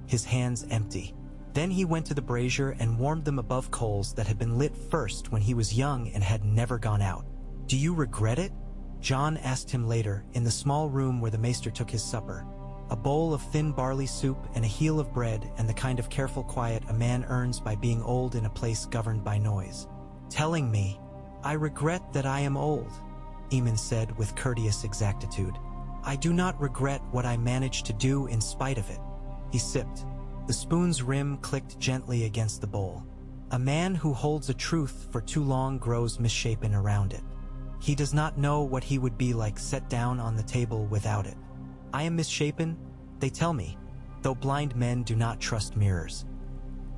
his hands empty. Then he went to the brazier and warmed them above coals that had been lit first when he was young and had never gone out. Do you regret it? Jon asked him later, in the small room where the maester took his supper. A bowl of thin barley soup and a heel of bread and the kind of careful quiet a man earns by being old in a place governed by noise. Telling me, I regret that I am old, Aemon said with courteous exactitude. I do not regret what I managed to do in spite of it. He sipped. The spoon's rim clicked gently against the bowl. A man who holds a truth for too long grows misshapen around it. He does not know what he would be like set down on the table without it. I am misshapen, they tell me, though blind men do not trust mirrors.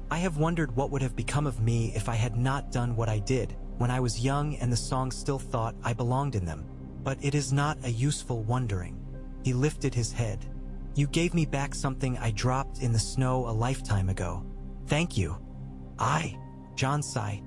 I have wondered what would have become of me if I had not done what I did when I was young and the songs still thought I belonged in them. But it is not a useful wondering. He lifted his head. You gave me back something I dropped in the snow a lifetime ago. Thank you. Jon sighed.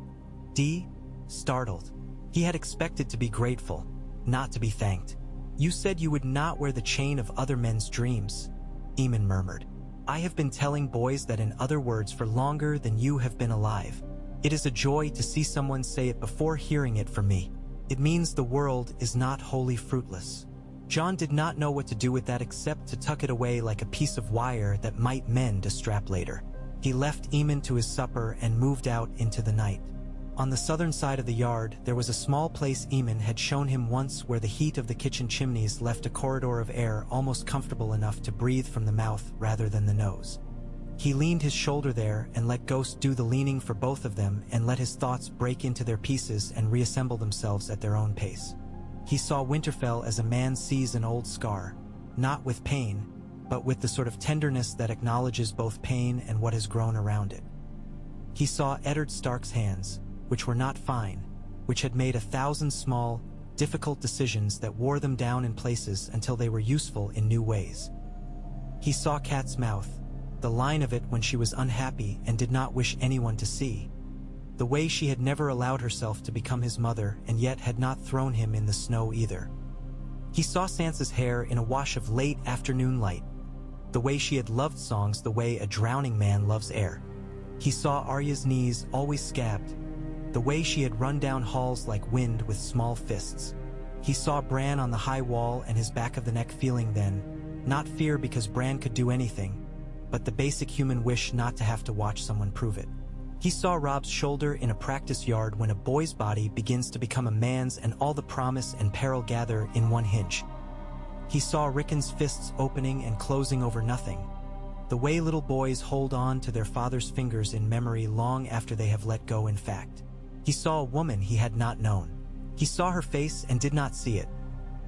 Startled. He had expected to be grateful, not to be thanked. You said you would not wear the chain of other men's dreams, Aemon murmured. I have been telling boys that in other words for longer than you have been alive. It is a joy to see someone say it before hearing it from me. It means the world is not wholly fruitless. Jon did not know what to do with that except to tuck it away like a piece of wire that might mend a strap later. He left Aemon to his supper and moved out into the night. On the southern side of the yard, there was a small place Aemon had shown him once where the heat of the kitchen chimneys left a corridor of air almost comfortable enough to breathe from the mouth rather than the nose. He leaned his shoulder there and let Ghost do the leaning for both of them and let his thoughts break into their pieces and reassemble themselves at their own pace. He saw Winterfell as a man sees an old scar, not with pain, but with the sort of tenderness that acknowledges both pain and what has grown around it. He saw Eddard Stark's hands, which were not fine, which had made 1,000 small, difficult decisions that wore them down in places until they were useful in new ways. He saw Kat's mouth, the line of it when she was unhappy and did not wish anyone to see. the way she had never allowed herself to become his mother and yet had not thrown him in the snow either. He saw Sansa's hair in a wash of late afternoon light, the way she had loved songs the way a drowning man loves air. He saw Arya's knees always scabbed, the way she had run down halls like wind with small fists. He saw Bran on the high wall and his back of the neck feeling then, not fear because Bran could do anything, but the basic human wish not to have to watch someone prove it. He saw Robb's shoulder in a practice yard when a boy's body begins to become a man's and all the promise and peril gather in one hinge. He saw Rickon's fists opening and closing over nothing, the way little boys hold on to their father's fingers in memory long after they have let go in fact. He saw a woman he had not known. He saw her face and did not see it,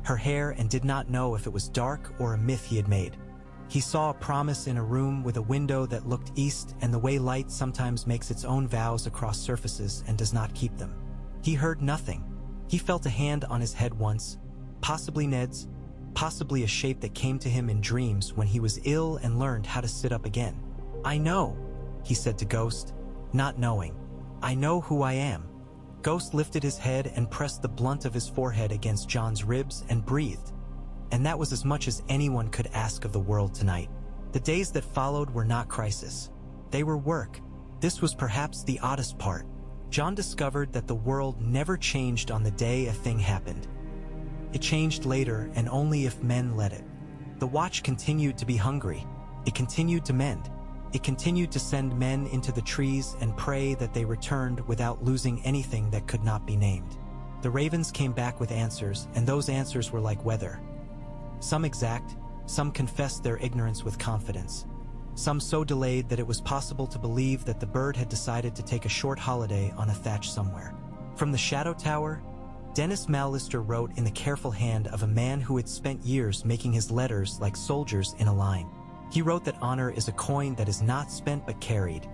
her hair and did not know if it was dark or a myth he had made. He saw a promise in a room with a window that looked east and the way light sometimes makes its own vows across surfaces and does not keep them. He heard nothing. He felt a hand on his head once, possibly Ned's, possibly a shape that came to him in dreams when he was ill and learned how to sit up again. "I know," he said to Ghost, not knowing. "I know who I am." Ghost lifted his head and pressed the blunt of his forehead against Jon's ribs and breathed. And that was as much as anyone could ask of the world tonight. The days that followed were not crisis. They were work. This was perhaps the oddest part. Jon discovered that the world never changed on the day a thing happened. It changed later and only if men let it. The Watch continued to be hungry. It continued to mend. It continued to send men into the trees and pray that they returned without losing anything that could not be named. The ravens came back with answers, and those answers were like weather. Some exact, some confessed their ignorance with confidence. Some so delayed that it was possible to believe that the bird had decided to take a short holiday on a thatch somewhere. From the Shadow Tower, Dennis Mallister wrote in the careful hand of a man who had spent years making his letters like soldiers in a line. He wrote that honor is a coin that is not spent but carried,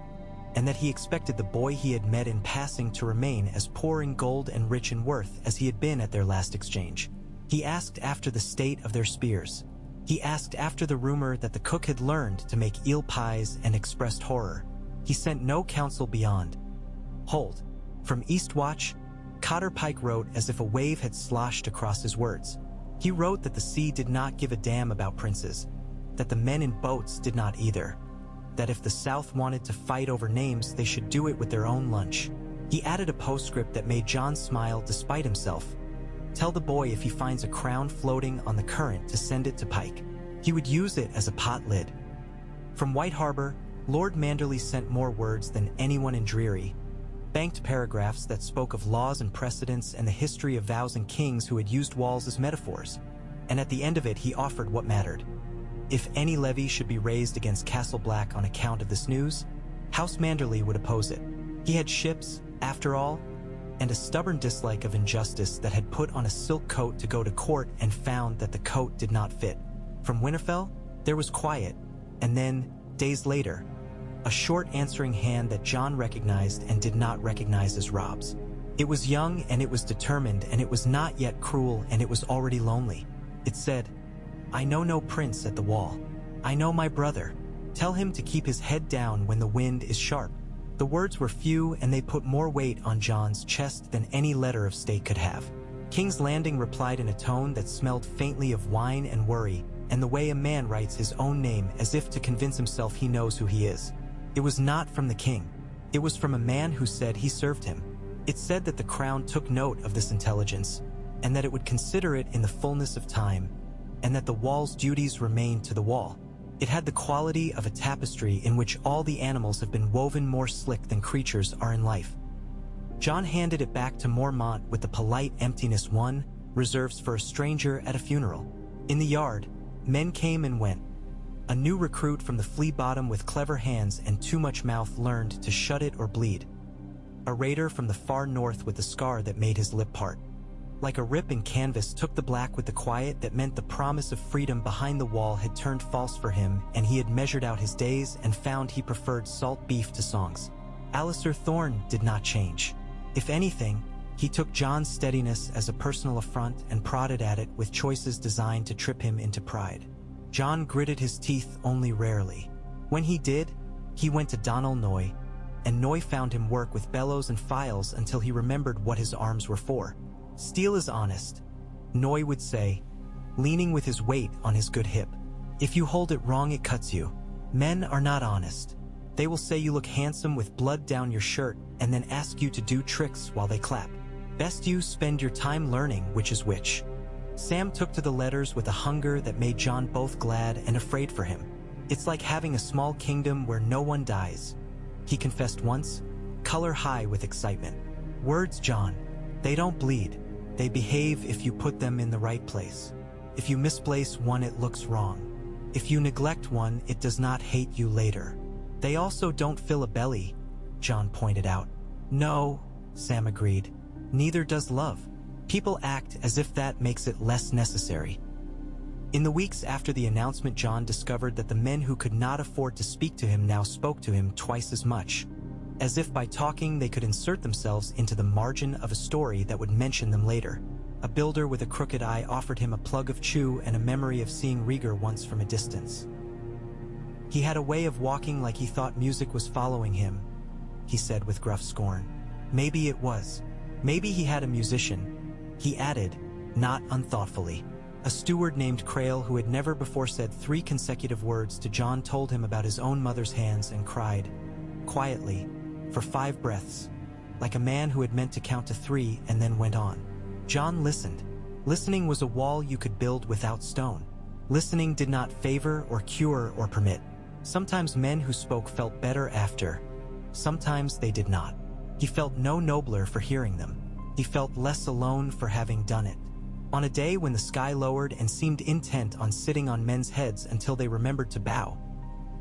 and that he expected the boy he had met in passing to remain as poor in gold and rich in worth as he had been at their last exchange. He asked after the state of their spears. He asked after the rumor that the cook had learned to make eel pies and expressed horror. He sent no counsel beyond. Hold. From Eastwatch, Cotter Pike wrote as if a wave had sloshed across his words. He wrote that the sea did not give a damn about princes, that the men in boats did not either, that if the South wanted to fight over names, they should do it with their own lunch. He added a postscript that made Jon smile despite himself. Tell the boy if he finds a crown floating on the current to send it to Pike. He would use it as a pot lid. From White Harbor, Lord Manderley sent more words than anyone in Dreary, banked paragraphs that spoke of laws and precedents and the history of vows and kings who had used walls as metaphors. And at the end of it he offered what mattered. If any levy should be raised against Castle Black on account of this news, House Manderley would oppose it. He had ships, after all, and a stubborn dislike of injustice that had put on a silk coat to go to court and found that the coat did not fit. From Winterfell, there was quiet, and then, days later, a short answering hand that Jon recognized and did not recognize as Robb's. It was young and it was determined and it was not yet cruel and it was already lonely. It said, "I know no prince at the wall. I know my brother. Tell him to keep his head down when the wind is sharp." The words were few and they put more weight on Jon's chest than any letter of state could have. King's Landing replied in a tone that smelled faintly of wine and worry, and the way a man writes his own name as if to convince himself he knows who he is. It was not from the king. It was from a man who said he served him. It said that the crown took note of this intelligence, and that it would consider it in the fullness of time, and that the wall's duties remained to the wall. It had the quality of a tapestry in which all the animals have been woven more slick than creatures are in life. Jon handed it back to Mormont with the polite emptiness one reserves for a stranger at a funeral. In the yard, men came and went. A new recruit from the flea bottom with clever hands and too much mouth learned to shut it or bleed. A raider from the far north with a scar that made his lip part. Like a rip in canvas took the black with the quiet that meant the promise of freedom behind the wall had turned false for him, and he had measured out his days and found he preferred salt beef to songs. Alistair Thorne did not change. If anything, he took Jon's steadiness as a personal affront and prodded at it with choices designed to trip him into pride. Jon gritted his teeth only rarely. When he did, he went to Donal Noy, and Noy found him work with bellows and files until he remembered what his arms were for. "Steel is honest," Noy would say, leaning with his weight on his good hip. "If you hold it wrong, it cuts you. Men are not honest. They will say you look handsome with blood down your shirt and then ask you to do tricks while they clap. Best you spend your time learning which is which." Sam took to the letters with a hunger that made Jon both glad and afraid for him. "It's like having a small kingdom where no one dies," he confessed once, color high with excitement. "Words, Jon, they don't bleed. They behave if you put them in the right place. If you misplace one, it looks wrong. If you neglect one, it does not hate you later. They also don't fill a belly," Jon pointed out. "No," Sam agreed. "Neither does love. People act as if that makes it less necessary." In the weeks after the announcement, Jon discovered that the men who could not afford to speak to him now spoke to him twice as much, as if by talking they could insert themselves into the margin of a story that would mention them later. A builder with a crooked eye offered him a plug of chew and a memory of seeing Rhaegar once from a distance. "He had a way of walking like he thought music was following him," he said with gruff scorn. "Maybe it was. Maybe he had a musician," he added, not unthoughtfully. A steward named Crail, who had never before said 3 consecutive words to Jon, told him about his own mother's hands and cried, quietly, for 5 breaths, like a man who had meant to count to 3 and then went on. Jon listened. Listening was a wall you could build without stone. Listening did not favor or cure or permit. Sometimes men who spoke felt better after. Sometimes they did not. He felt no nobler for hearing them. He felt less alone for having done it. On a day when the sky lowered and seemed intent on sitting on men's heads until they remembered to bow,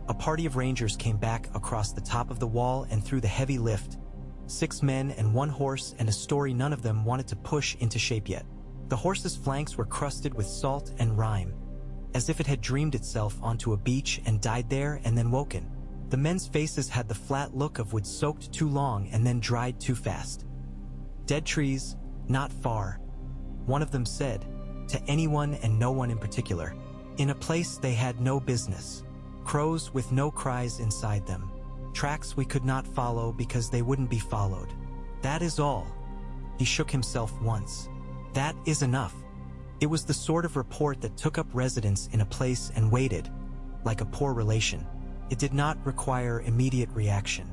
a party of rangers came back across the top of the wall and through the heavy lift. 6 men and 1 horse and a story none of them wanted to push into shape yet. The horse's flanks were crusted with salt and rime, as if it had dreamed itself onto a beach and died there and then woken. The men's faces had the flat look of wood soaked too long and then dried too fast. "Dead trees, not far," one of them said, to anyone and no one in particular. "In a place they had no business. Crows with no cries inside them. Tracks we could not follow because they wouldn't be followed. That is all." He shook himself once. "That is enough." It was the sort of report that took up residence in a place and waited, like a poor relation. It did not require immediate reaction.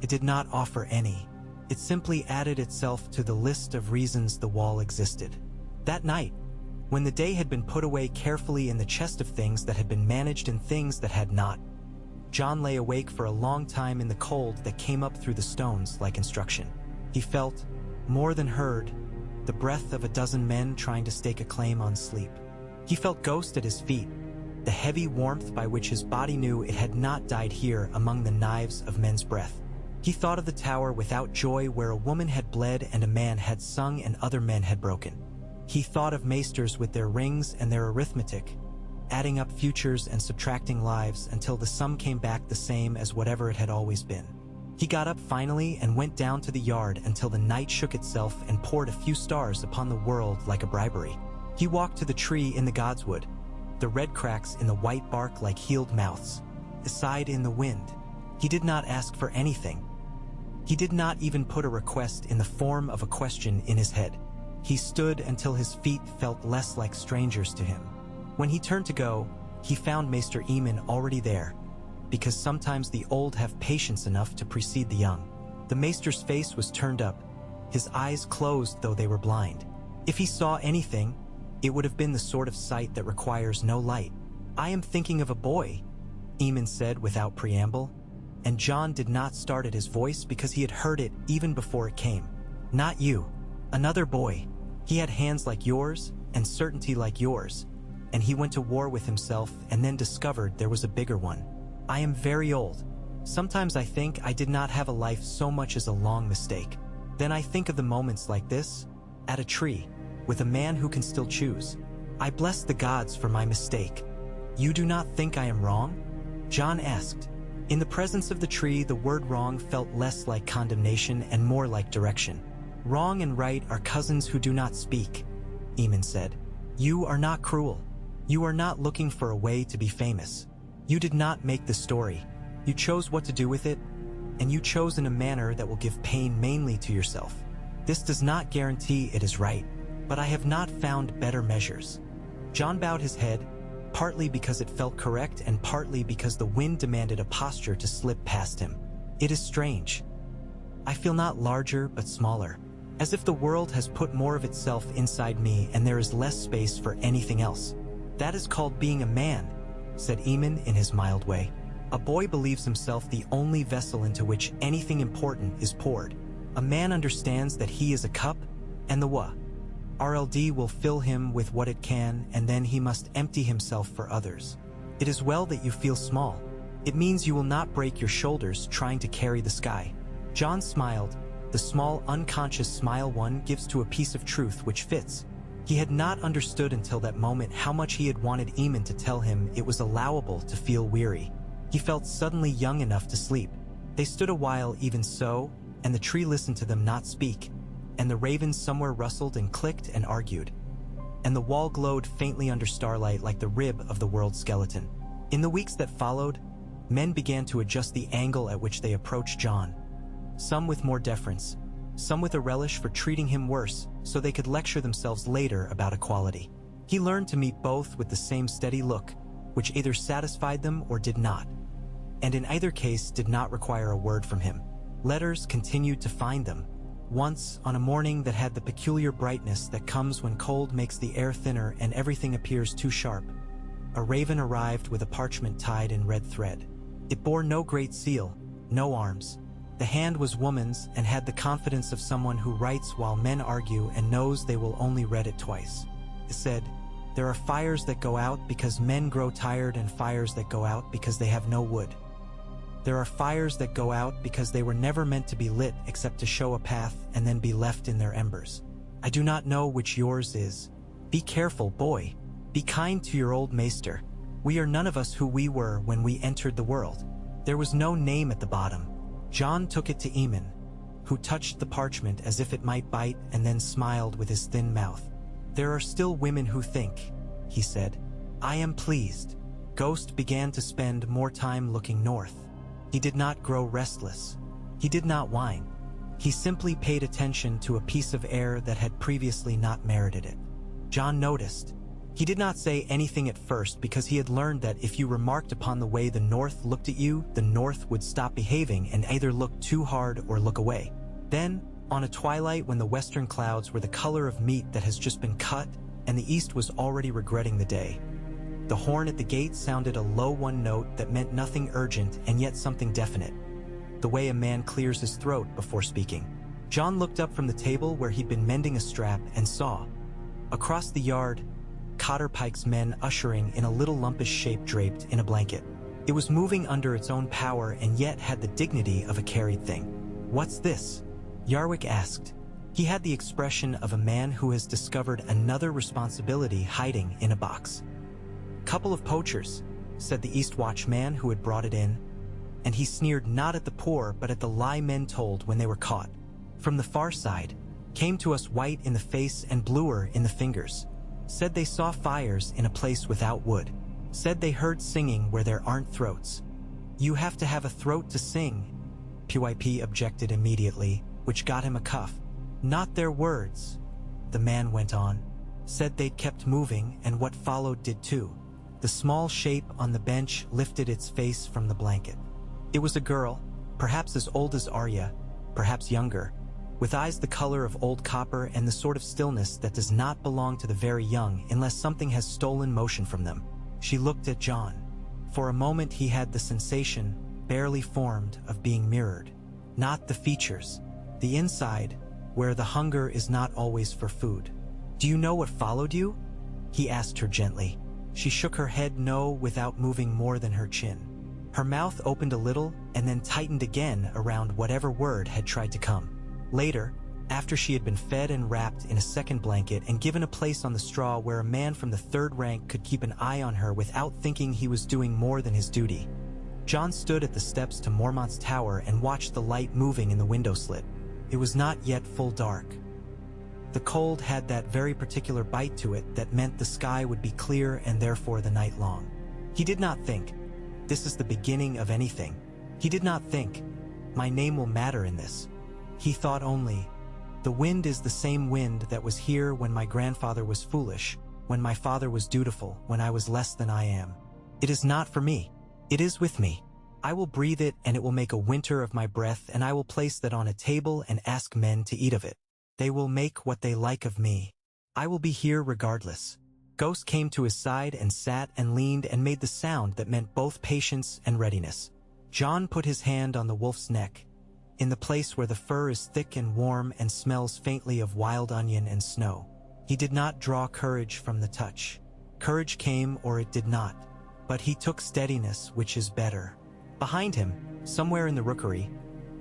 It did not offer any. It simply added itself to the list of reasons the wall existed. That night, when the day had been put away carefully in the chest of things that had been managed and things that had not, Jon lay awake for a long time in the cold that came up through the stones like instruction. He felt, more than heard, the breath of a dozen men trying to stake a claim on sleep. He felt ghost at his feet, the heavy warmth by which his body knew it had not died here among the knives of men's breath. He thought of the tower without joy where a woman had bled and a man had sung and other men had broken. He thought of maesters with their rings and their arithmetic, adding up futures and subtracting lives until the sum came back the same as whatever it had always been. He got up finally and went down to the yard until the night shook itself and poured a few stars upon the world like a bribery. He walked to the tree in the godswood, the red cracks in the white bark like healed mouths, sighed in the wind. He did not ask for anything. He did not even put a request in the form of a question in his head. He stood until his feet felt less like strangers to him. When he turned to go, he found Maester Aemon already there, because sometimes the old have patience enough to precede the young. The maester's face was turned up, his eyes closed though they were blind. If he saw anything, it would have been the sort of sight that requires no light. "I am thinking of a boy," Aemon said without preamble, and Jon did not start at his voice because he had heard it even before it came. "Not you. Another boy. He had hands like yours and certainty like yours, and he went to war with himself and then discovered there was a bigger one. I am very old. Sometimes I think I did not have a life so much as a long mistake. Then I think of the moments like this, at a tree, with a man who can still choose. I bless the gods for my mistake. You do not think I am wrong?" Jon asked. In the presence of the tree, the word wrong felt less like condemnation and more like direction. "Wrong and right are cousins who do not speak," Aemon said. "You are not cruel. You are not looking for a way to be famous. You did not make the story. You chose what to do with it, and you chose in a manner that will give pain mainly to yourself. This does not guarantee it is right, but I have not found better measures." Jon bowed his head, partly because it felt correct and partly because the wind demanded a posture to slip past him. "It is strange. I feel not larger but smaller, as if the world has put more of itself inside me and there is less space for anything else." "That is called being a man," said Eamon in his mild way. "A boy believes himself the only vessel into which anything important is poured. A man understands that he is a cup, and the RLD will fill him with what it can, and then he must empty himself for others. It is well that you feel small. It means you will not break your shoulders trying to carry the sky." Jon smiled, the small, unconscious smile one gives to a piece of truth which fits. He had not understood until that moment how much he had wanted Eamon to tell him it was allowable to feel weary. He felt suddenly young enough to sleep. They stood a while even so, and the tree listened to them not speak, and the ravens somewhere rustled and clicked and argued, and the wall glowed faintly under starlight like the rib of the world's skeleton. In the weeks that followed, men began to adjust the angle at which they approached Jon. Some with more deference, some with a relish for treating him worse so they could lecture themselves later about equality. He learned to meet both with the same steady look, which either satisfied them or did not, and in either case did not require a word from him. Letters continued to find them. Once, on a morning that had the peculiar brightness that comes when cold makes the air thinner and everything appears too sharp, a raven arrived with a parchment tied in red thread. It bore no great seal, no arms. The hand was woman's and had the confidence of someone who writes while men argue and knows they will only read it twice. It said, "There are fires that go out because men grow tired and fires that go out because they have no wood. There are fires that go out because they were never meant to be lit except to show a path and then be left in their embers. I do not know which yours is. Be careful, boy. Be kind to your old maester. We are none of us who we were when we entered the world." There was no name at the bottom. Jon took it to Eamon, who touched the parchment as if it might bite and then smiled with his thin mouth. "There are still women who think," he said. "I am pleased." Ghost began to spend more time looking north. He did not grow restless. He did not whine. He simply paid attention to a piece of air that had previously not merited it. Jon noticed. He did not say anything at first because he had learned that if you remarked upon the way the north looked at you, the north would stop behaving and either look too hard or look away. Then, on a twilight when the western clouds were the color of meat that has just been cut and the east was already regretting the day, the horn at the gate sounded a low one note that meant nothing urgent and yet something definite, the way a man clears his throat before speaking. Jon looked up from the table where he'd been mending a strap and saw, across the yard, Cotter Pike's men ushering in a little lumpish shape draped in a blanket. It was moving under its own power and yet had the dignity of a carried thing. "What's this?" Yarwick asked. He had the expression of a man who has discovered another responsibility hiding in a box. "Couple of poachers," said the East Watch man who had brought it in, and he sneered not at the poor but at the lie men told when they were caught. "From the far side, came to us white in the face and bluer in the fingers. Said they saw fires in a place without wood. Said they heard singing where there aren't throats." "You have to have a throat to sing," PYP objected immediately, which got him a cuff. "Not their words," the man went on. "Said they'd kept moving and what followed did too." The small shape on the bench lifted its face from the blanket. It was a girl, perhaps as old as Arya, perhaps younger, with eyes the color of old copper and the sort of stillness that does not belong to the very young unless something has stolen motion from them. She looked at Jon. For a moment he had the sensation, barely formed, of being mirrored. Not the features, the inside, where the hunger is not always for food. "Do you know what followed you?" he asked her gently. She shook her head no without moving more than her chin. Her mouth opened a little and then tightened again around whatever word had tried to come. Later, after she had been fed and wrapped in a second blanket and given a place on the straw where a man from the third rank could keep an eye on her without thinking he was doing more than his duty, Jon stood at the steps to Mormont's tower and watched the light moving in the window slit. It was not yet full dark. The cold had that very particular bite to it that meant the sky would be clear and therefore the night long. He did not think, "This is the beginning of anything." He did not think, My name will matter in this. He thought only, the wind is the same wind that was here when my grandfather was foolish, when my father was dutiful, when I was less than I am. It is not for me. It is with me. I will breathe it, and it will make a winter of my breath, and I will place that on a table and ask men to eat of it. They will make what they like of me. I will be here regardless. Ghost came to his side and sat and leaned and made the sound that meant both patience and readiness. Jon put his hand on the wolf's neck, in the place where the fur is thick and warm and smells faintly of wild onion and snow. He did not draw courage from the touch. Courage came or it did not, but he took steadiness, which is better. Behind him, somewhere in the rookery,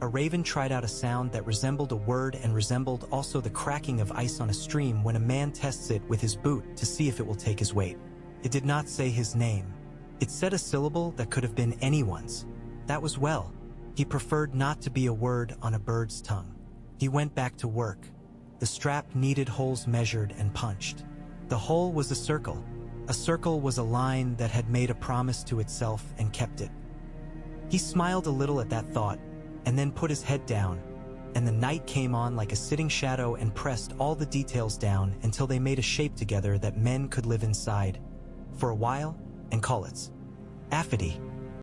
a raven tried out a sound that resembled a word and resembled also the cracking of ice on a stream when a man tests it with his boot to see if it will take his weight. It did not say his name. It said a syllable that could have been anyone's. That was well. He preferred not to be a word on a bird's tongue. He went back to work. The strap needed holes measured and punched. The hole was a circle. A circle was a line that had made a promise to itself and kept it. He smiled a little at that thought, and then put his head down, and the night came on like a sitting shadow and pressed all the details down until they made a shape together that men could live inside, for a while, and call its Aphidy.